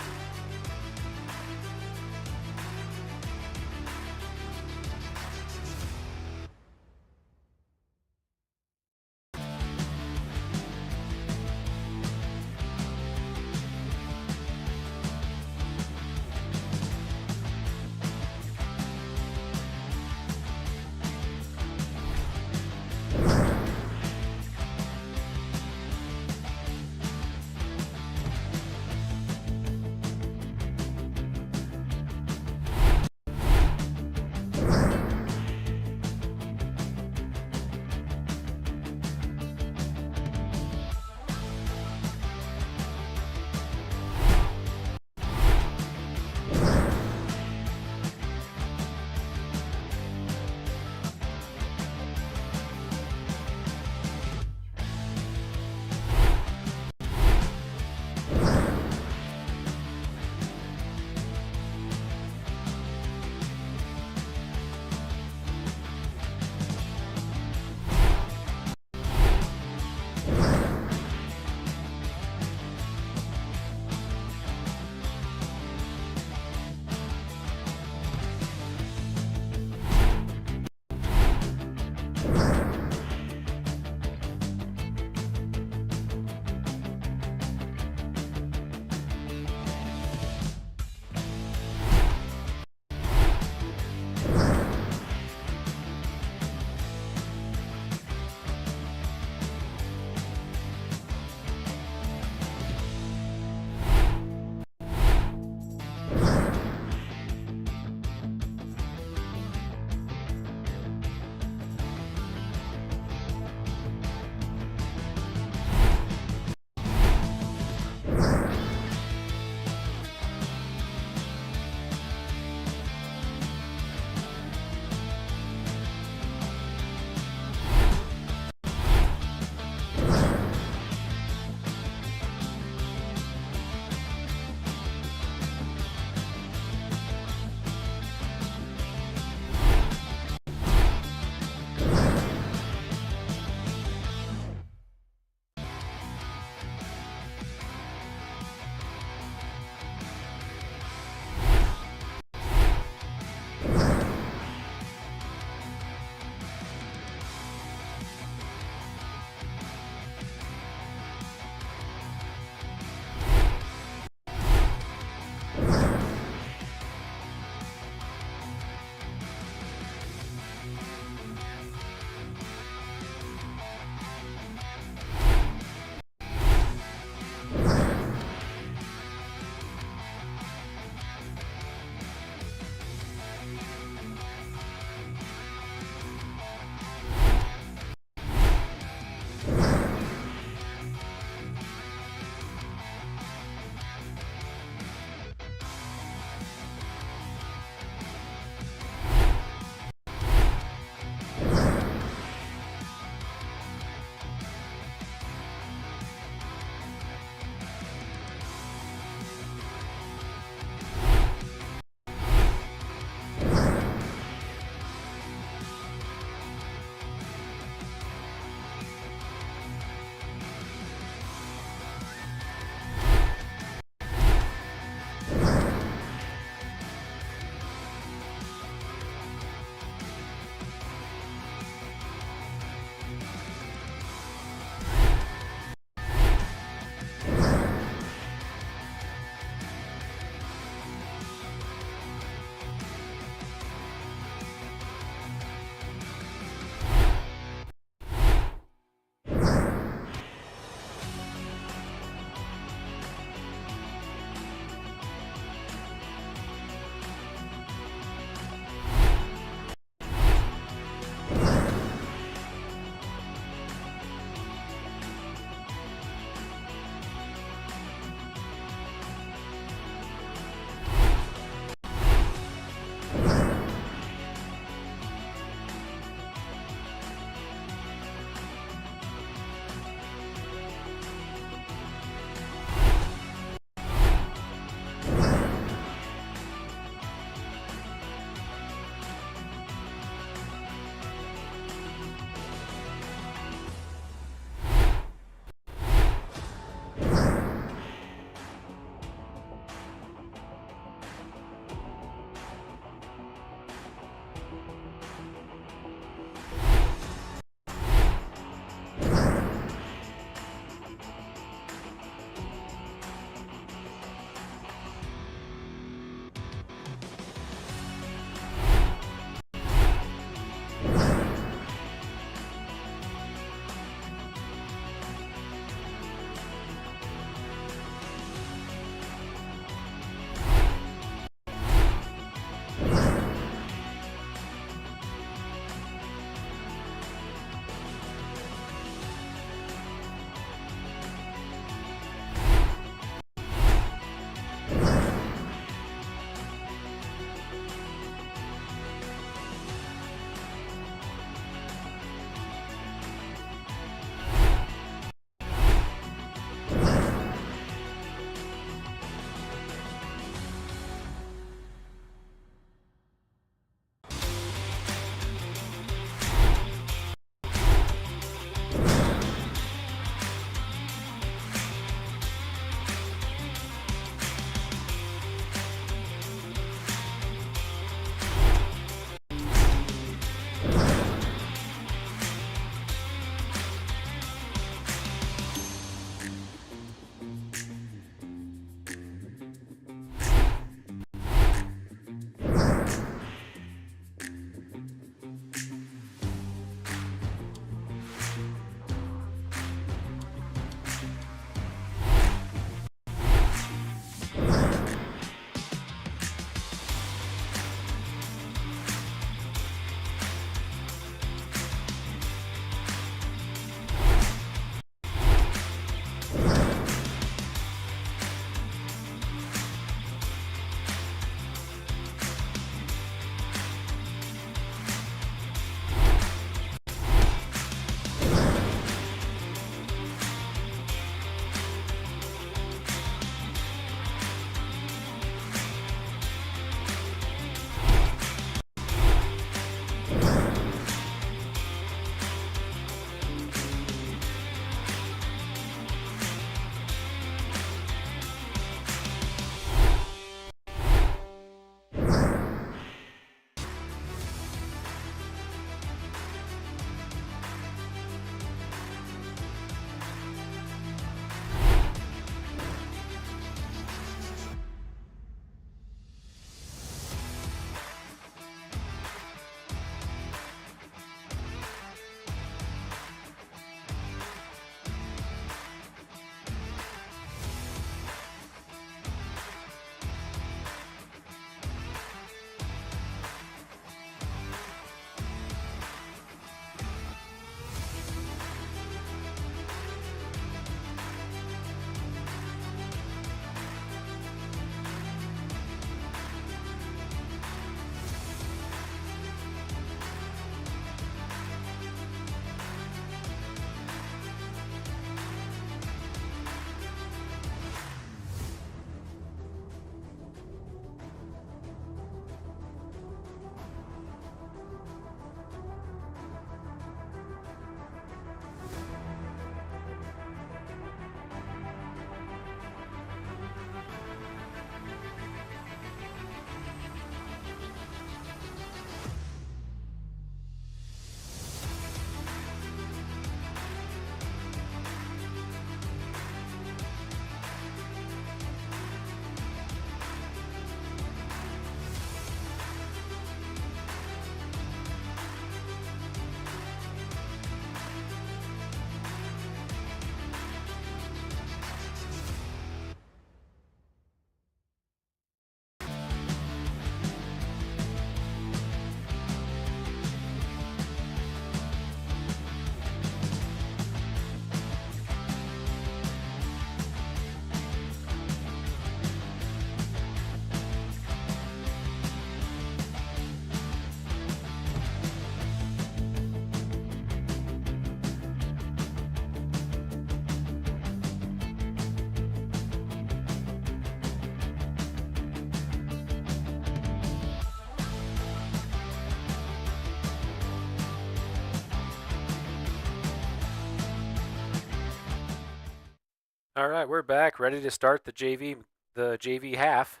All right, we're back, ready to start the JV half.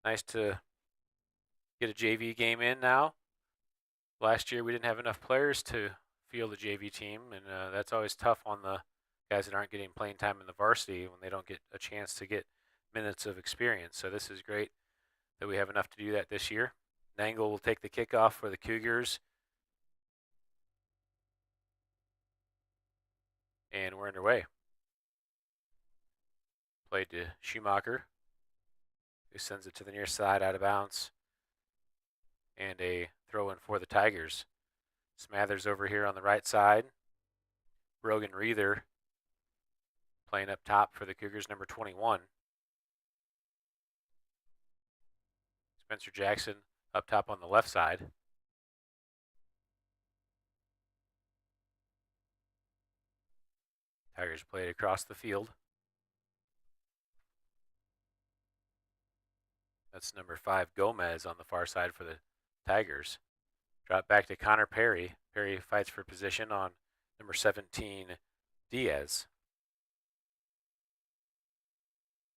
Nice to get a JV game in now. Last year we didn't have enough players to field the JV team, and that's always tough on the guys that aren't getting playing time in the varsity when they don't get a chance to get minutes of experience. So this is great that we have enough to do that this year. Nangle will take the kickoff for the Cougars. And we're underway. Played to Schumacher, who sends it to the near side out of bounds. And a throw in for the Tigers. Smathers over here on the right side. Brogan Reether playing up top for the Cougars, number 21. Spencer Jackson up top on the left side. Tigers played across the field. That's number 5, Gomez, on the far side for the Tigers. Drop back to Connor Perry. Perry fights for position on number 17, Diaz.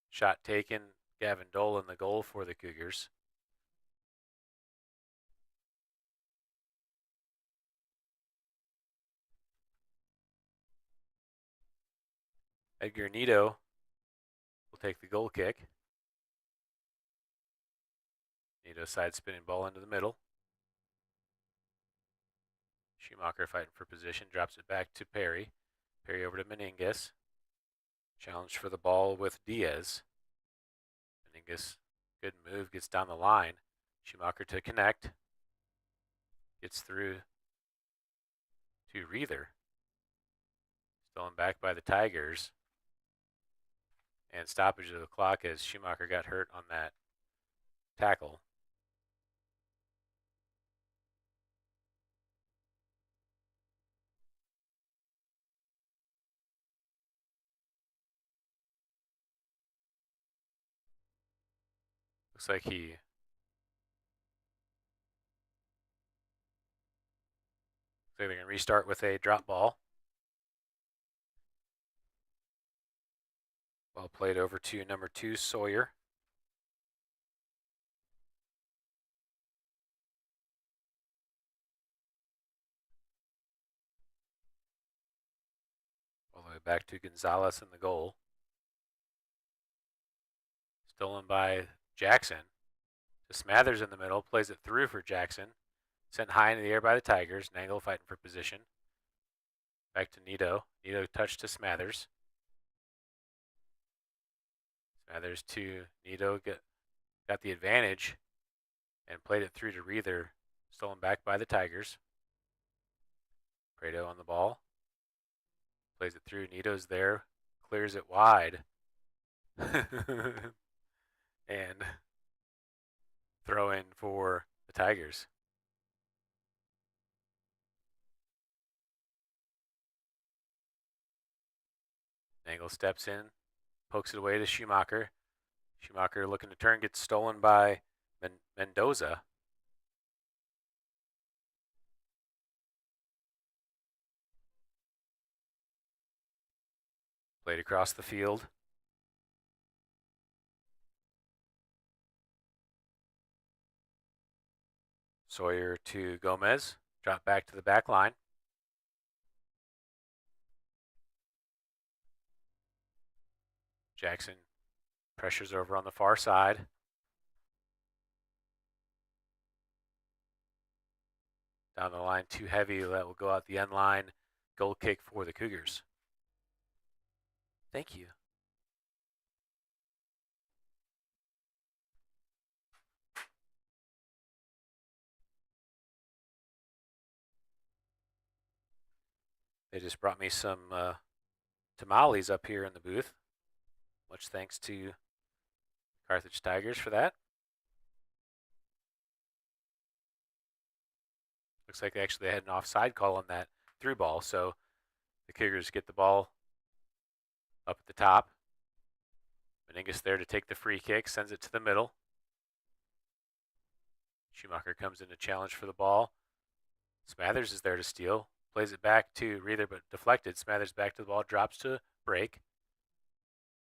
Shot taken. Gavin Dole in the goal for the Cougars. Edgar Nito will take the goal kick. Nito side spinning ball into the middle. Schumacher fighting for position, drops it back to Perry. Perry over to Meningus. Challenge for the ball with Diaz. Meningus, good move, gets down the line. Schumacher to connect. Gets through to Reether. Stolen back by the Tigers. And stoppage of the clock as Schumacher got hurt on that tackle. Looks like they're going to restart with a drop ball. Ball played over to number 2, Sawyer. All the way back to Gonzalez in the goal. Stolen by Jackson. To Smathers in the middle, plays it through for Jackson. Sent high into the air by the Tigers. Nangle fighting for position. Back to Nito. Nito touched to Smathers. Smathers to Nito, got the advantage and played it through to Reether. Stolen back by the Tigers. Prado on the ball. Plays it through. Nito's there. Clears it wide. And throw in for the Tigers. Nangle steps in, pokes it away to Schumacher. Schumacher looking to turn, gets stolen by Mendoza. Played across the field. Sawyer to Gomez. Drop back to the back line. Jackson pressures over on the far side. Down the line, too heavy. That will go out the end line. Goal kick for the Cougars. Thank you. They just brought me some tamales up here in the booth. Much thanks to Carthage Tigers for that. Looks like they actually had an offside call on that through ball, so the Cougars get the ball up at the top. Meningus there to take the free kick, sends it to the middle. Schumacher comes in to challenge for the ball. Smathers is there to steal. plays it back to Reether, but deflected. Smathers back to the ball, drops to Break.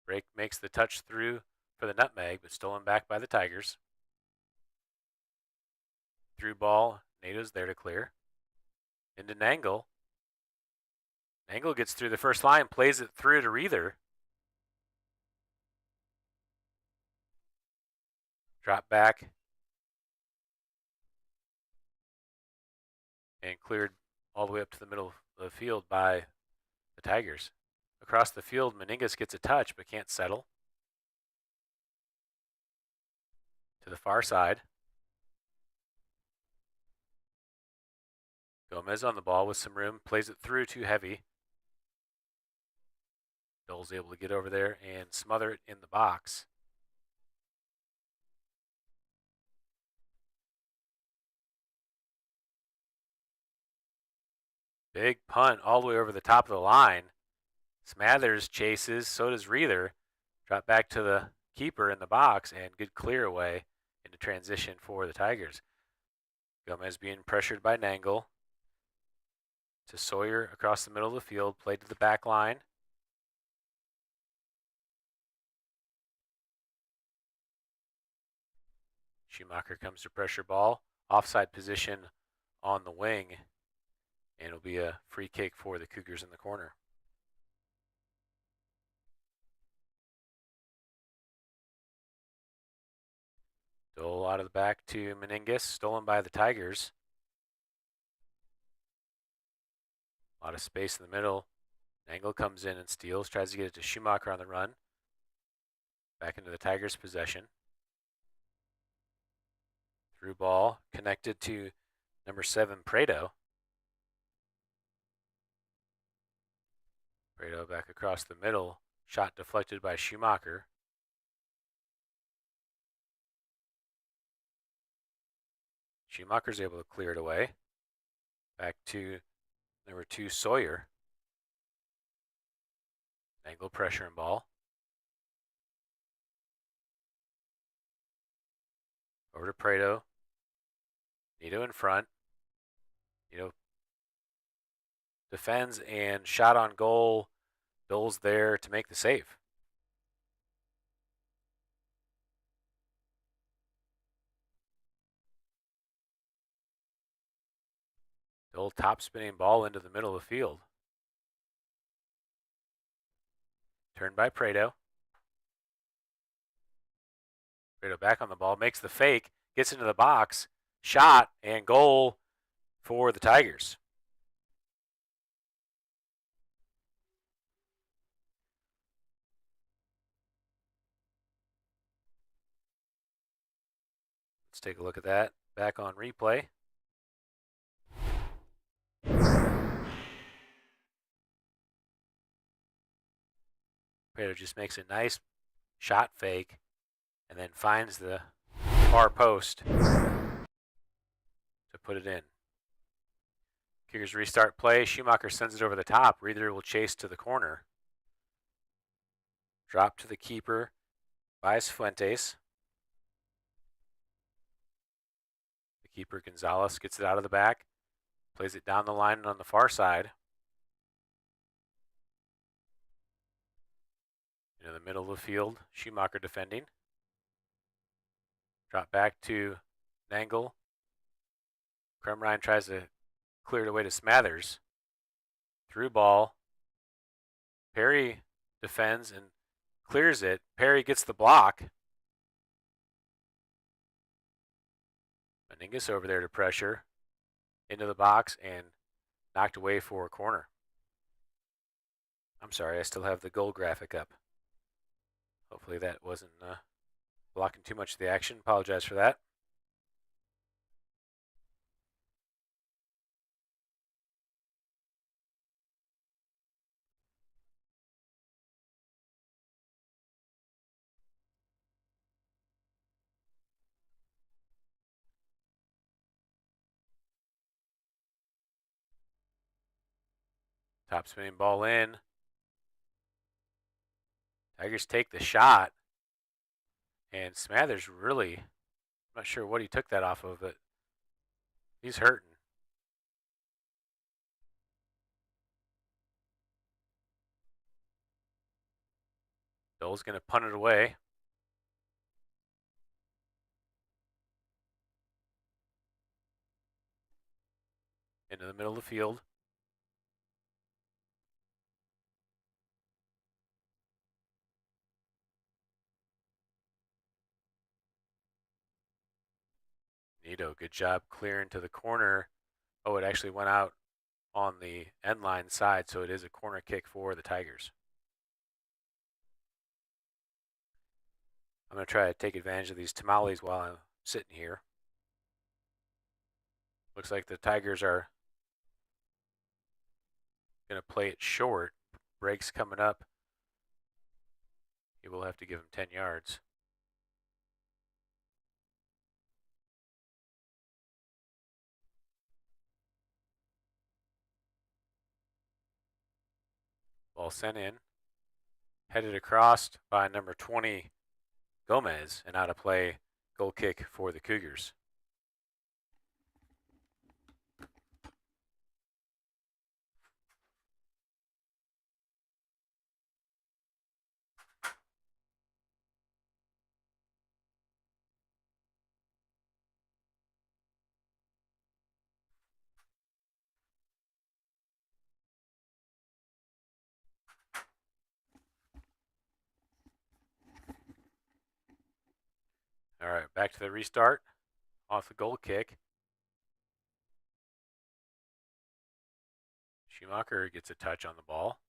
Break makes the touch through for the nutmeg, but stolen back by the Tigers. Through ball, Nato's there to clear. Into Nangle. Nangle gets through the first line, plays it through to Reether. Drop back. And cleared all the way up to the middle of the field by the Tigers. Across the field, Meningus gets a touch but can't settle. To the far side. Gomez on the ball with some room, plays it through too heavy. Dole's able to get over there and smother it in the box. Big punt all the way over the top of the line. Smathers chases, so does Reether. Drop back to the keeper in the box, and good clear away into transition for the Tigers. Gomez being pressured by Nangle. To Sawyer across the middle of the field, played to the back line. Schumacher comes to pressure ball. Offside position on the wing, and it'll be a free kick for the Cougars in the corner. Dole out of the back to Meningus, stolen by the Tigers. A lot of space in the middle. Nangle comes in and steals, tries to get it to Schumacher on the run. Back into the Tigers' possession. Through ball, connected to number 7, Prado. Prado back across the middle. Shot deflected by Schumacher. Schumacher's able to clear it away. Back to number 2, Sawyer. Angle pressure and ball. Over to Prado. Nito in front. Nito defends and shot on goal. Dole's there to make the save. Dole top spinning ball into the middle of the field. Turned by Prado. Prado back on the ball, makes the fake, gets into the box, shot, and goal for the Tigers. Let's take a look at that back on replay. Prado just makes a nice shot fake and then finds the far post to put it in. Cougars restart play. Schumacher sends it over the top. Reether will chase to the corner. Drop to the keeper by Fuentes. The keeper, Gonzalez, gets it out of the back. Plays it down the line and on the far side. In the middle of the field, Schumacher defending. Drop back to Nangle. Krumrein tries to clear it away to Smathers. Through ball. Perry defends and clears it. Perry gets the block. Meningus over there to pressure. Into the box and knocked away for a corner. I'm sorry, I still have the goal graphic up. Hopefully that wasn't blocking too much of the action. Apologize for that. Top spinning ball in. Tigers take the shot. And Smathers really, I'm not sure what he took that off of, but he's hurting. Dole's going to punt it away. Into the middle of the field. Nito, good job clearing to the corner. Oh, it actually went out on the end line side, so it is a corner kick for the Tigers. I'm going to try to take advantage of these tamales while I'm sitting here. Looks like the Tigers are going to play it short. Breaks coming up. He will have to give him 10 yards. Ball sent in. Headed across by number 20, Gomez, and out of play, goal kick for the Cougars. All right, back to the restart. Off the goal kick. Schumacher gets a touch on the ball.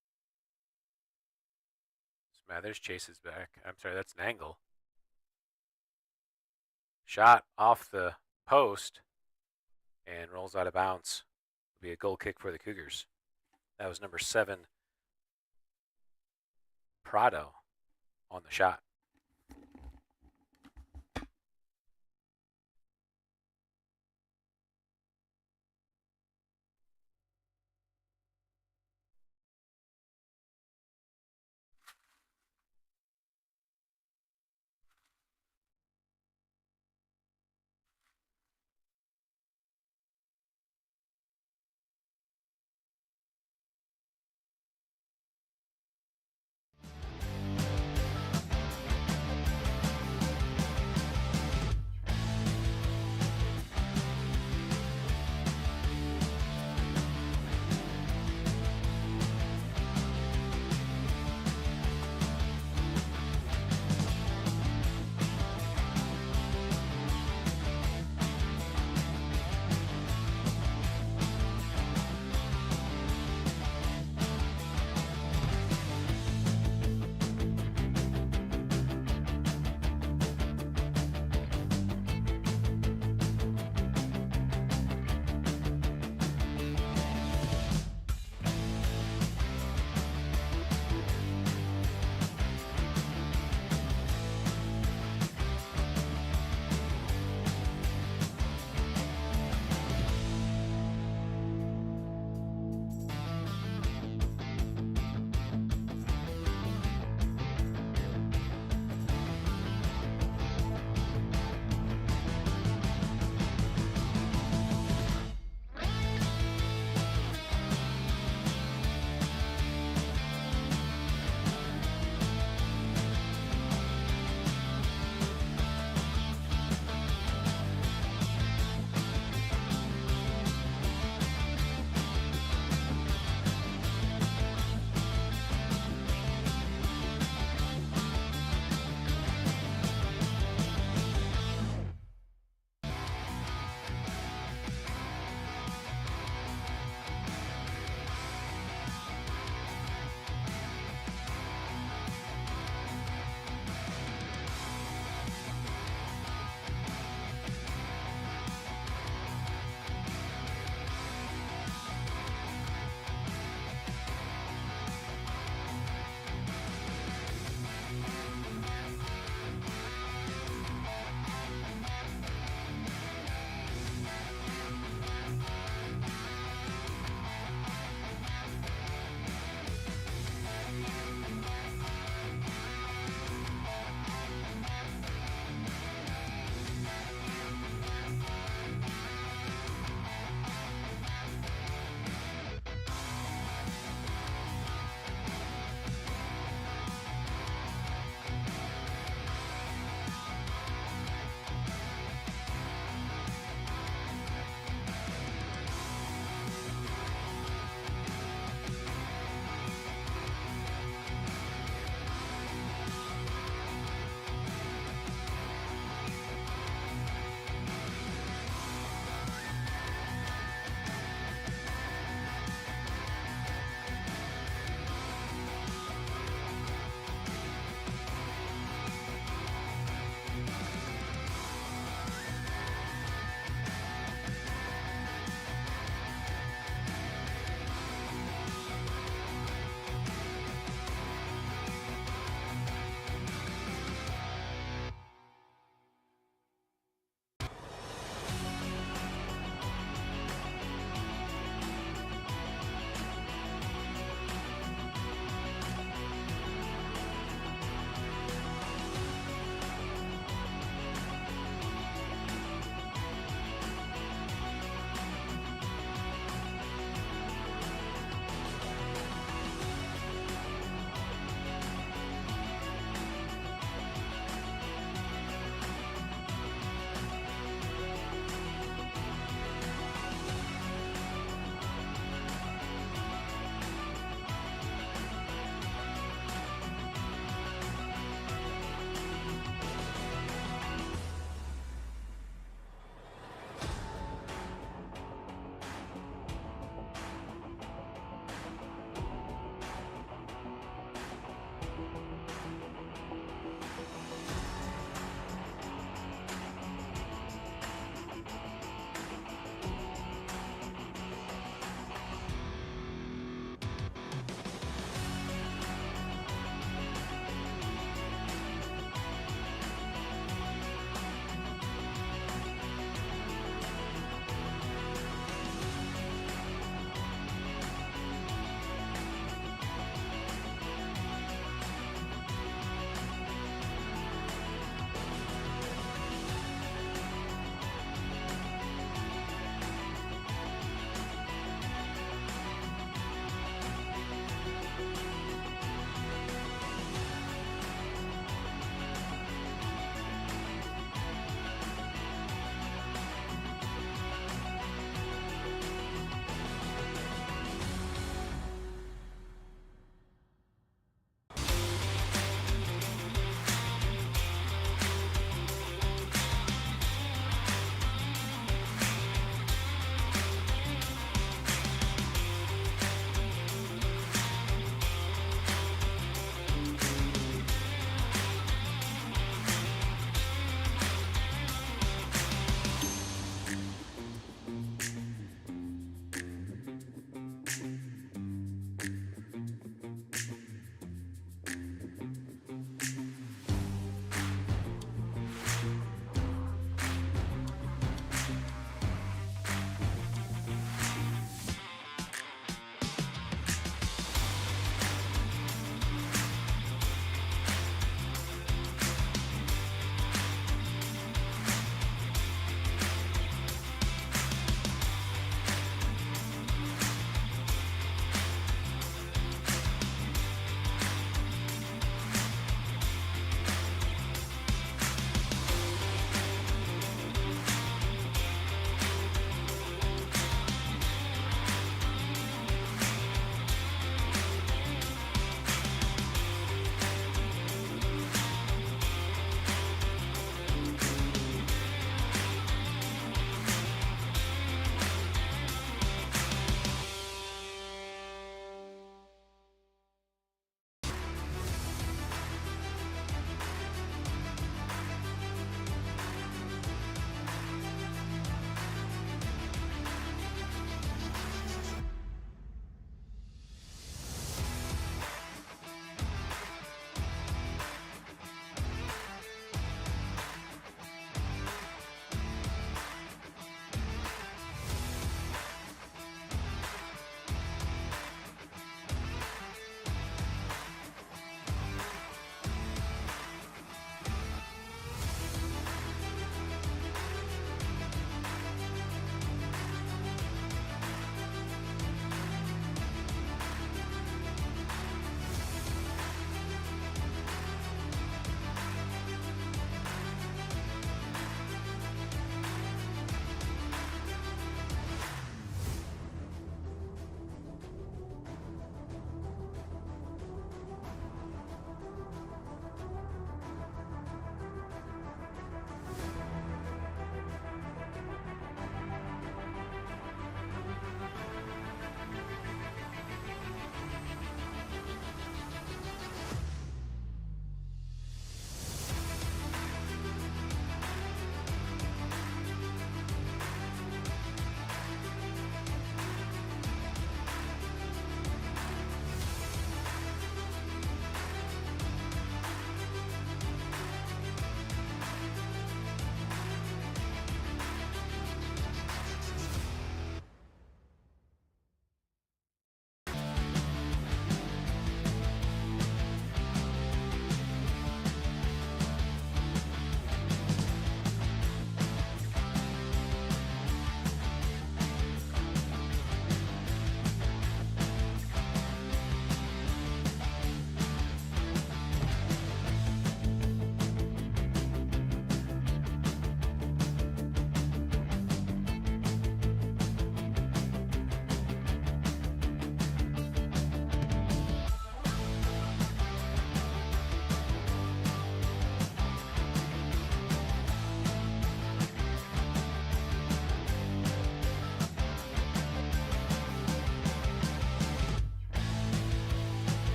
Smathers chases back. I'm sorry, that's an angle. Shot off the post and rolls out of bounds. It'll be a goal kick for the Cougars. That was number 7, Prado, on the shot.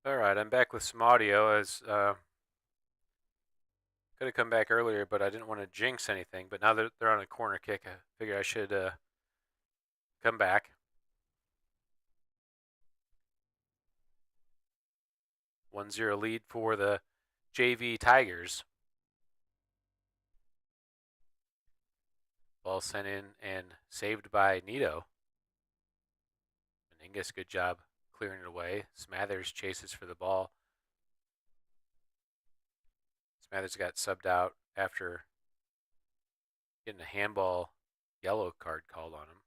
All right, I'm back with some audio. As could have come back earlier, but I didn't want to jinx anything. But now that they're on a corner kick, I figure I should come back. 1-0 lead for the JV Tigers. Ball sent in and saved by Nito. Meningus, good job clearing it away. Smathers chases for the ball. Smathers got subbed out after getting a handball yellow card called on him.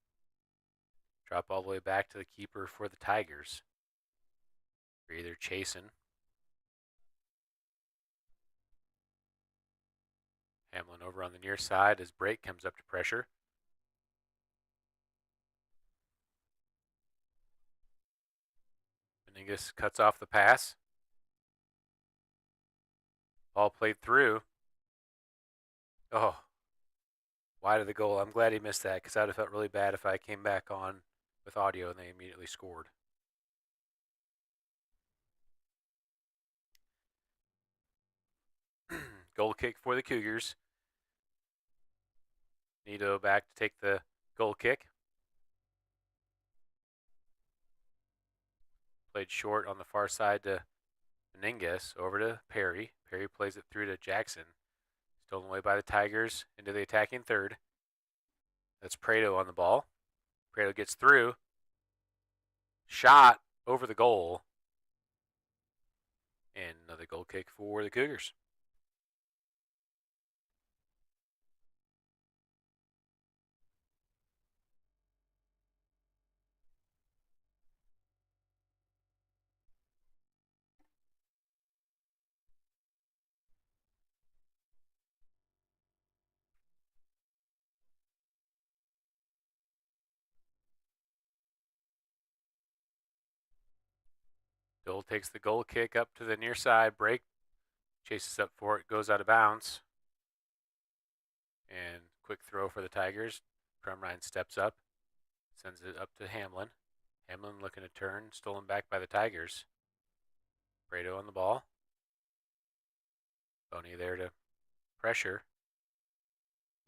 Drop all the way back to the keeper for the Tigers. They're either chasing. Hamlin over on the near side as Brake comes up to pressure. Meningus cuts off the pass. Ball played through. Oh, wide of the goal. I'm glad he missed that because I would have felt really bad if I came back on with audio and they immediately scored. Goal kick for the Cougars. Nito back to take the goal kick. Played short on the far side to Meningus, over to Perry. Perry plays it through to Jackson. Stolen away by the Tigers into the attacking third. That's Prado on the ball. Prado gets through. Shot over the goal. And another goal kick for the Cougars. Dole takes the goal kick up to the near side. Brake chases up for it. Goes out of bounds. And quick throw for the Tigers. Crumrine steps up. Sends it up to Hamlin. Hamlin looking to turn. Stolen back by the Tigers. Prado on the ball. Boney there to pressure.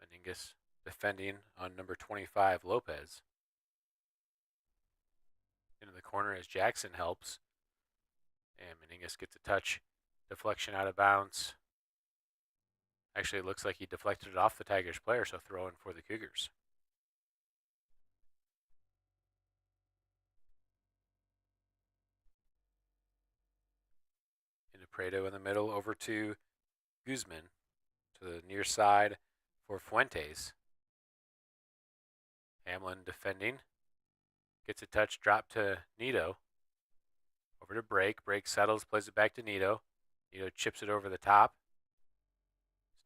Meningus defending on number 25, Lopez. Into the corner as Jackson helps. And Meningus gets a touch. Deflection out of bounds. Actually, it looks like he deflected it off the Tigers player, so throw in for the Cougars. Into Prado in the middle, over to Guzman to the near side for Fuentes. Hamlin defending. Gets a touch, drop to Nito. Over to Brake. Brake settles, plays it back to Nito. Nito chips it over the top.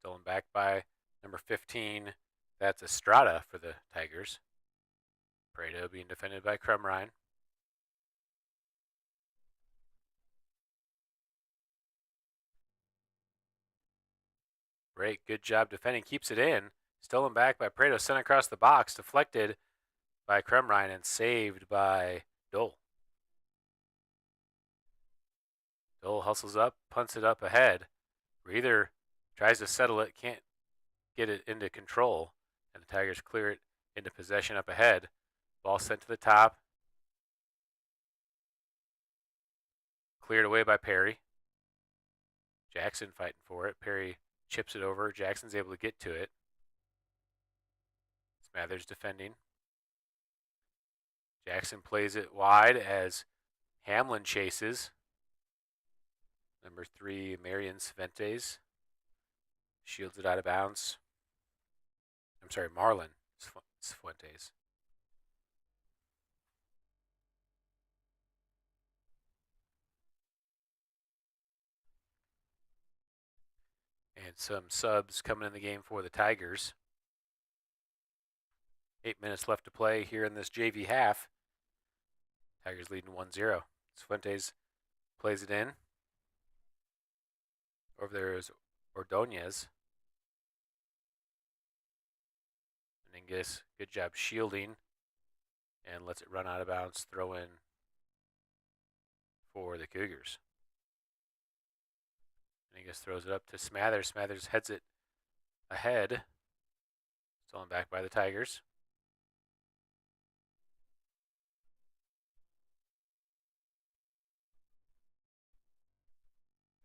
Stolen back by number 15. That's Estrada for the Tigers. Prado being defended by Crumrine. Brake, good job defending, keeps it in. Stolen back by Prado, sent across the box, deflected by Crumrine and saved by Dole. Dole hustles up, punts it up ahead. Reither tries to settle it, can't get it into control, and the Tigers clear it into possession up ahead. Ball sent to the top. Cleared away by Perry. Jackson fighting for it. Perry chips it over. Jackson's able to get to it. Smathers defending. Jackson plays it wide as Hamlin chases. Number 3, Marion Sventes. Shields it out of bounds. I'm sorry, Marlon Fuentes. And some subs coming in the game for the Tigers. 8 minutes left to play here in this JV half. Tigers leading 1-0. Fuentes plays it in. Over there is Ordonez. Meningus, good job shielding. And lets it run out of bounds. Throw in for the Cougars. Meningus throws it up to Smathers. Smathers heads it ahead. Stolen back by the Tigers.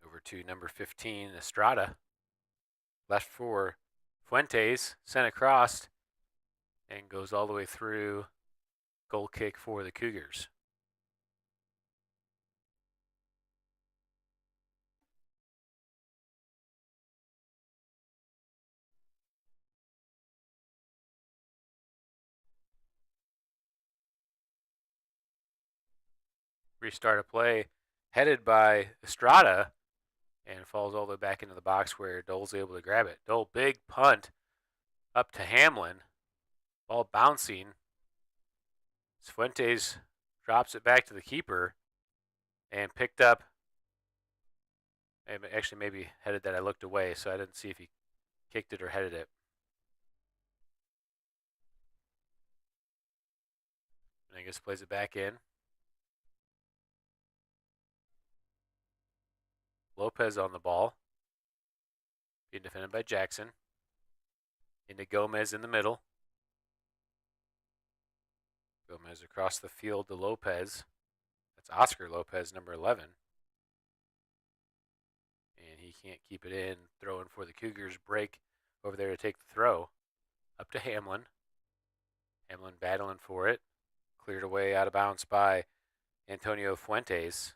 Over to number 15, Estrada. Left for Fuentes. Sent across and goes all the way through. Goal kick for the Cougars. Restart a play headed by Estrada and falls all the way back into the box where Dole's able to grab it. Dole, big punt up to Hamlin. Ball bouncing. Fuentes drops it back to the keeper and picked up. Actually, maybe headed that. I looked away, so I didn't see if he kicked it or headed it. And I guess plays it back in. Lopez on the ball. Being defended by Jackson. Into Gomez in the middle. Gomez across the field to Lopez. That's Oscar Lopez, number 11. And he can't keep it in. Throwing for the Cougars. Break over there to take the throw. Up to Hamlin. Hamlin battling for it. Cleared away out of bounds by Antonio Fuentes.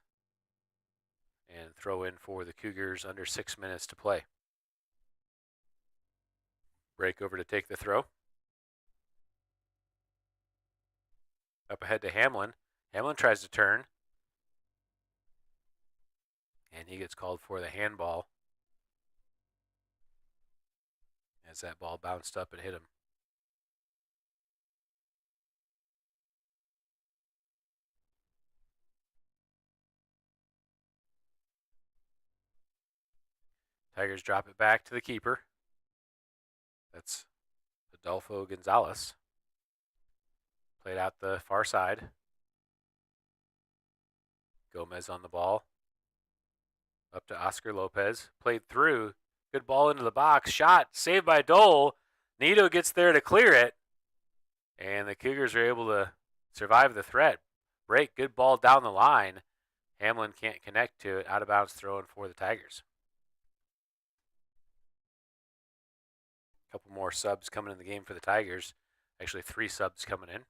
And throw in for the Cougars under 6 minutes to play. Break over to take the throw. Up ahead to Hamlin. Hamlin tries to turn. And he gets called for the handball. As that ball bounced up and hit him. Tigers drop it back to the keeper. That's Adolfo Gonzalez. Played out the far side. Gomez on the ball. Up to Oscar Lopez. Played through. Good ball into the box. Shot. Saved by Dole. Nito gets there to clear it. And the Cougars are able to survive the threat. Break. Good ball down the line. Hamlin can't connect to it. Out of bounds throw in for the Tigers. A couple more subs coming in the game for the Tigers. Actually, 3 subs coming in.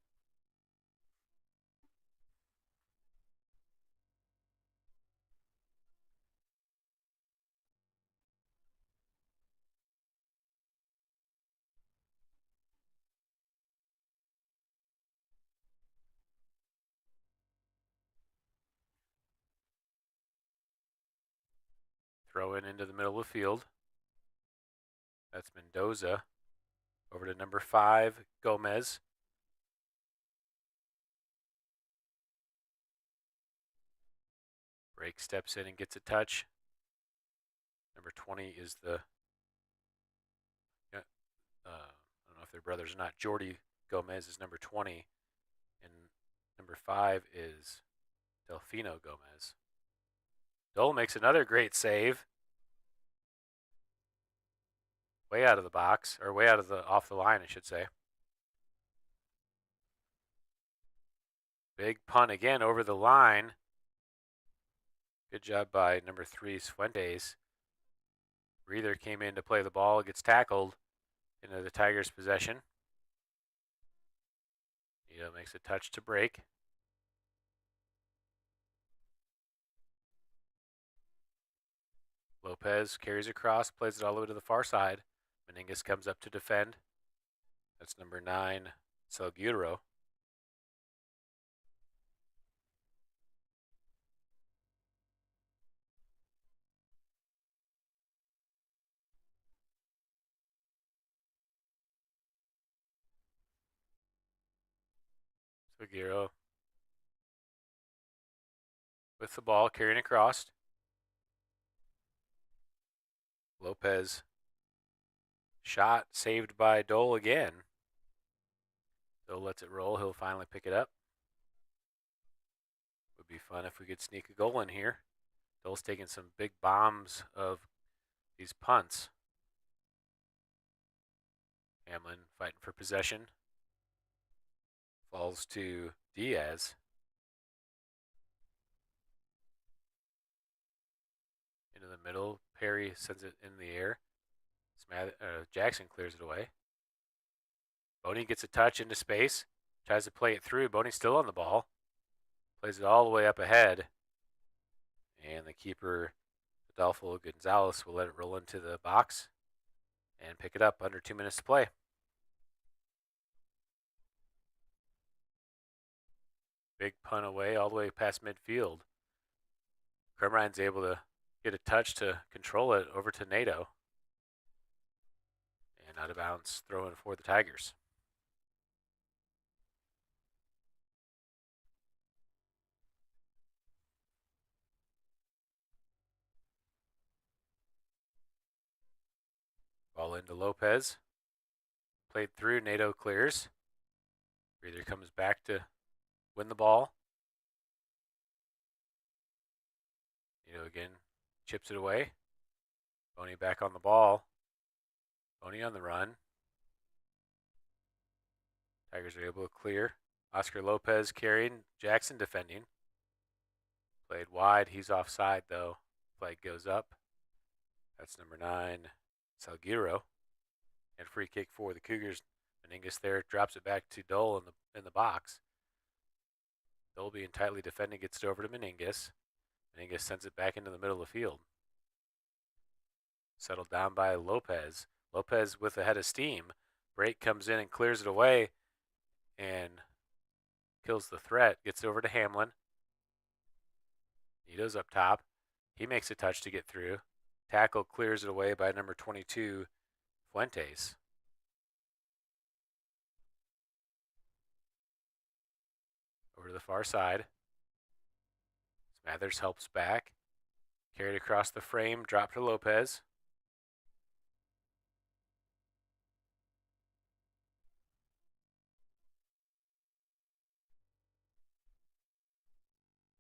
Throw in into the middle of the field. That's Mendoza. Over to number 5, Gomez. Break steps in and gets a touch. Number 20 is the, I don't know if they're brothers or not. Jordy Gomez is number 20. And number 5 is Delfino Gomez. Dole makes another great save. Way out of the box, or way out of the off the line, I should say. Big punt again over the line. Good job by number 3, Fuentes. Breather came in to play the ball, gets tackled into the Tigers' possession. Nito makes a touch to break. Lopez carries across, plays it all the way to the far side. Meningus comes up to defend. That's number 9, Salguero. Salguero with the ball, carrying across. Lopez shot, saved by Dole again. Dole lets it roll. He'll finally pick it up. Would be fun if we could sneak a goal in here. Dole's taking some big bombs of these punts. Hamlin fighting for possession. Falls to Diaz. Into the middle. Perry sends it in the air. Jackson clears it away. Boney gets a touch into space. Tries to play it through. Boney's still on the ball. Plays it all the way up ahead. And the keeper, Adolfo Gonzalez, will let it roll into the box and pick it up under 2 minutes to play. Big punt away all the way past midfield. Crumrine's able to get a touch to control it over to NATO. And out of bounds, throw in for the Tigers. Ball into Lopez. Played through, NATO clears. Breather comes back to win the ball. NATO again chips it away. Boney back on the ball. Boney on the run. Tigers are able to clear. Oscar Lopez carrying. Jackson defending. Played wide. He's offside though. Flag goes up. That's number 9, Salguero. And free kick for the Cougars. Meningus there drops it back to Dole in the box. Dole being tightly defending, gets it over to Meningus. Meningus sends it back into the middle of the field. Settled down by Lopez. Lopez with a head of steam. Break comes in and clears it away and kills the threat. Gets it over to Hamlin. Nito's up top. He makes a touch to get through. Tackle clears it away by number 22, Fuentes. Over to the far side. Smathers helps back. Carried across the frame, dropped to Lopez.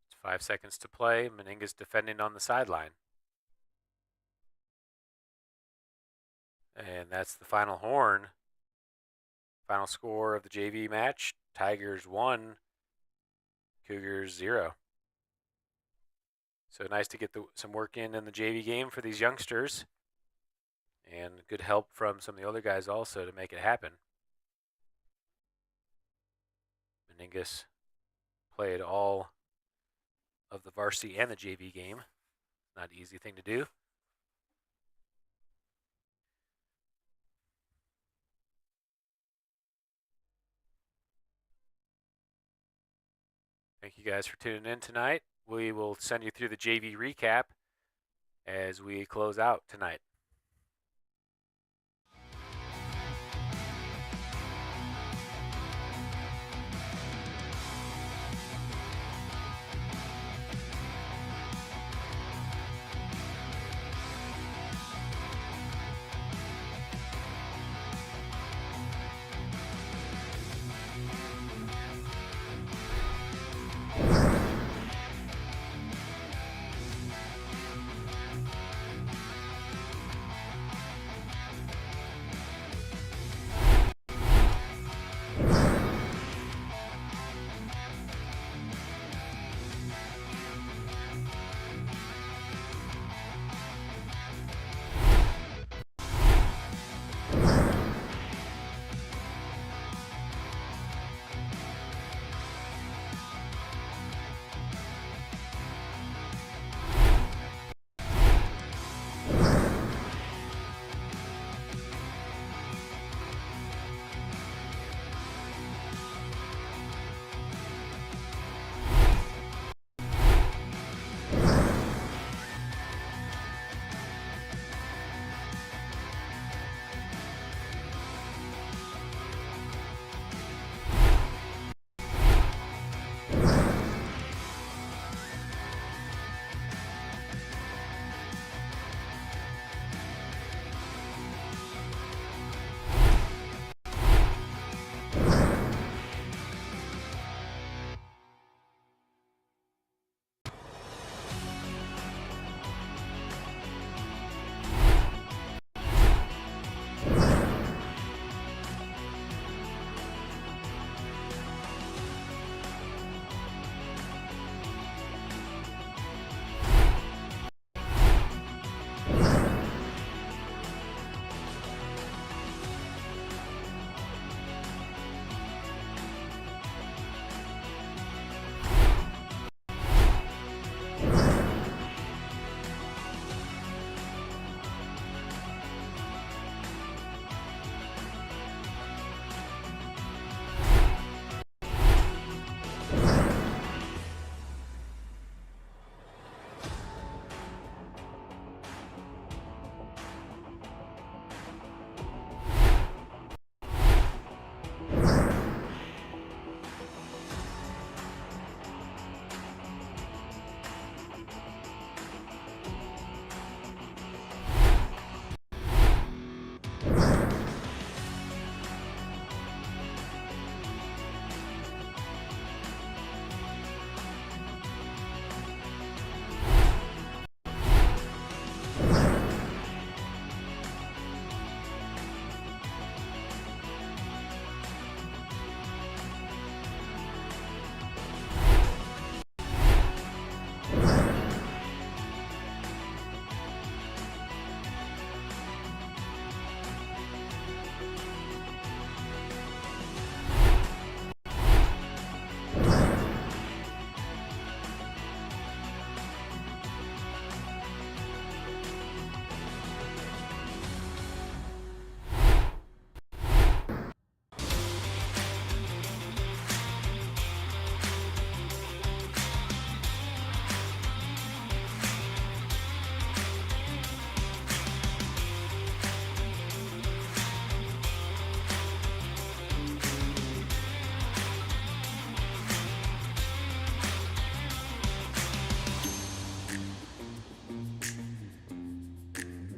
It's 5 seconds to play. Meningus defending on the sideline. And that's the final horn. Final score of the JV match. Tigers 1, Cougars 0. So nice to get some work in the JV game for these youngsters. And good help from some of the other guys also to make it happen. Meningus played all of the varsity and the JV game. Not an easy thing to do. Thank you guys for tuning in tonight. We will send you through the JV recap as we close out tonight.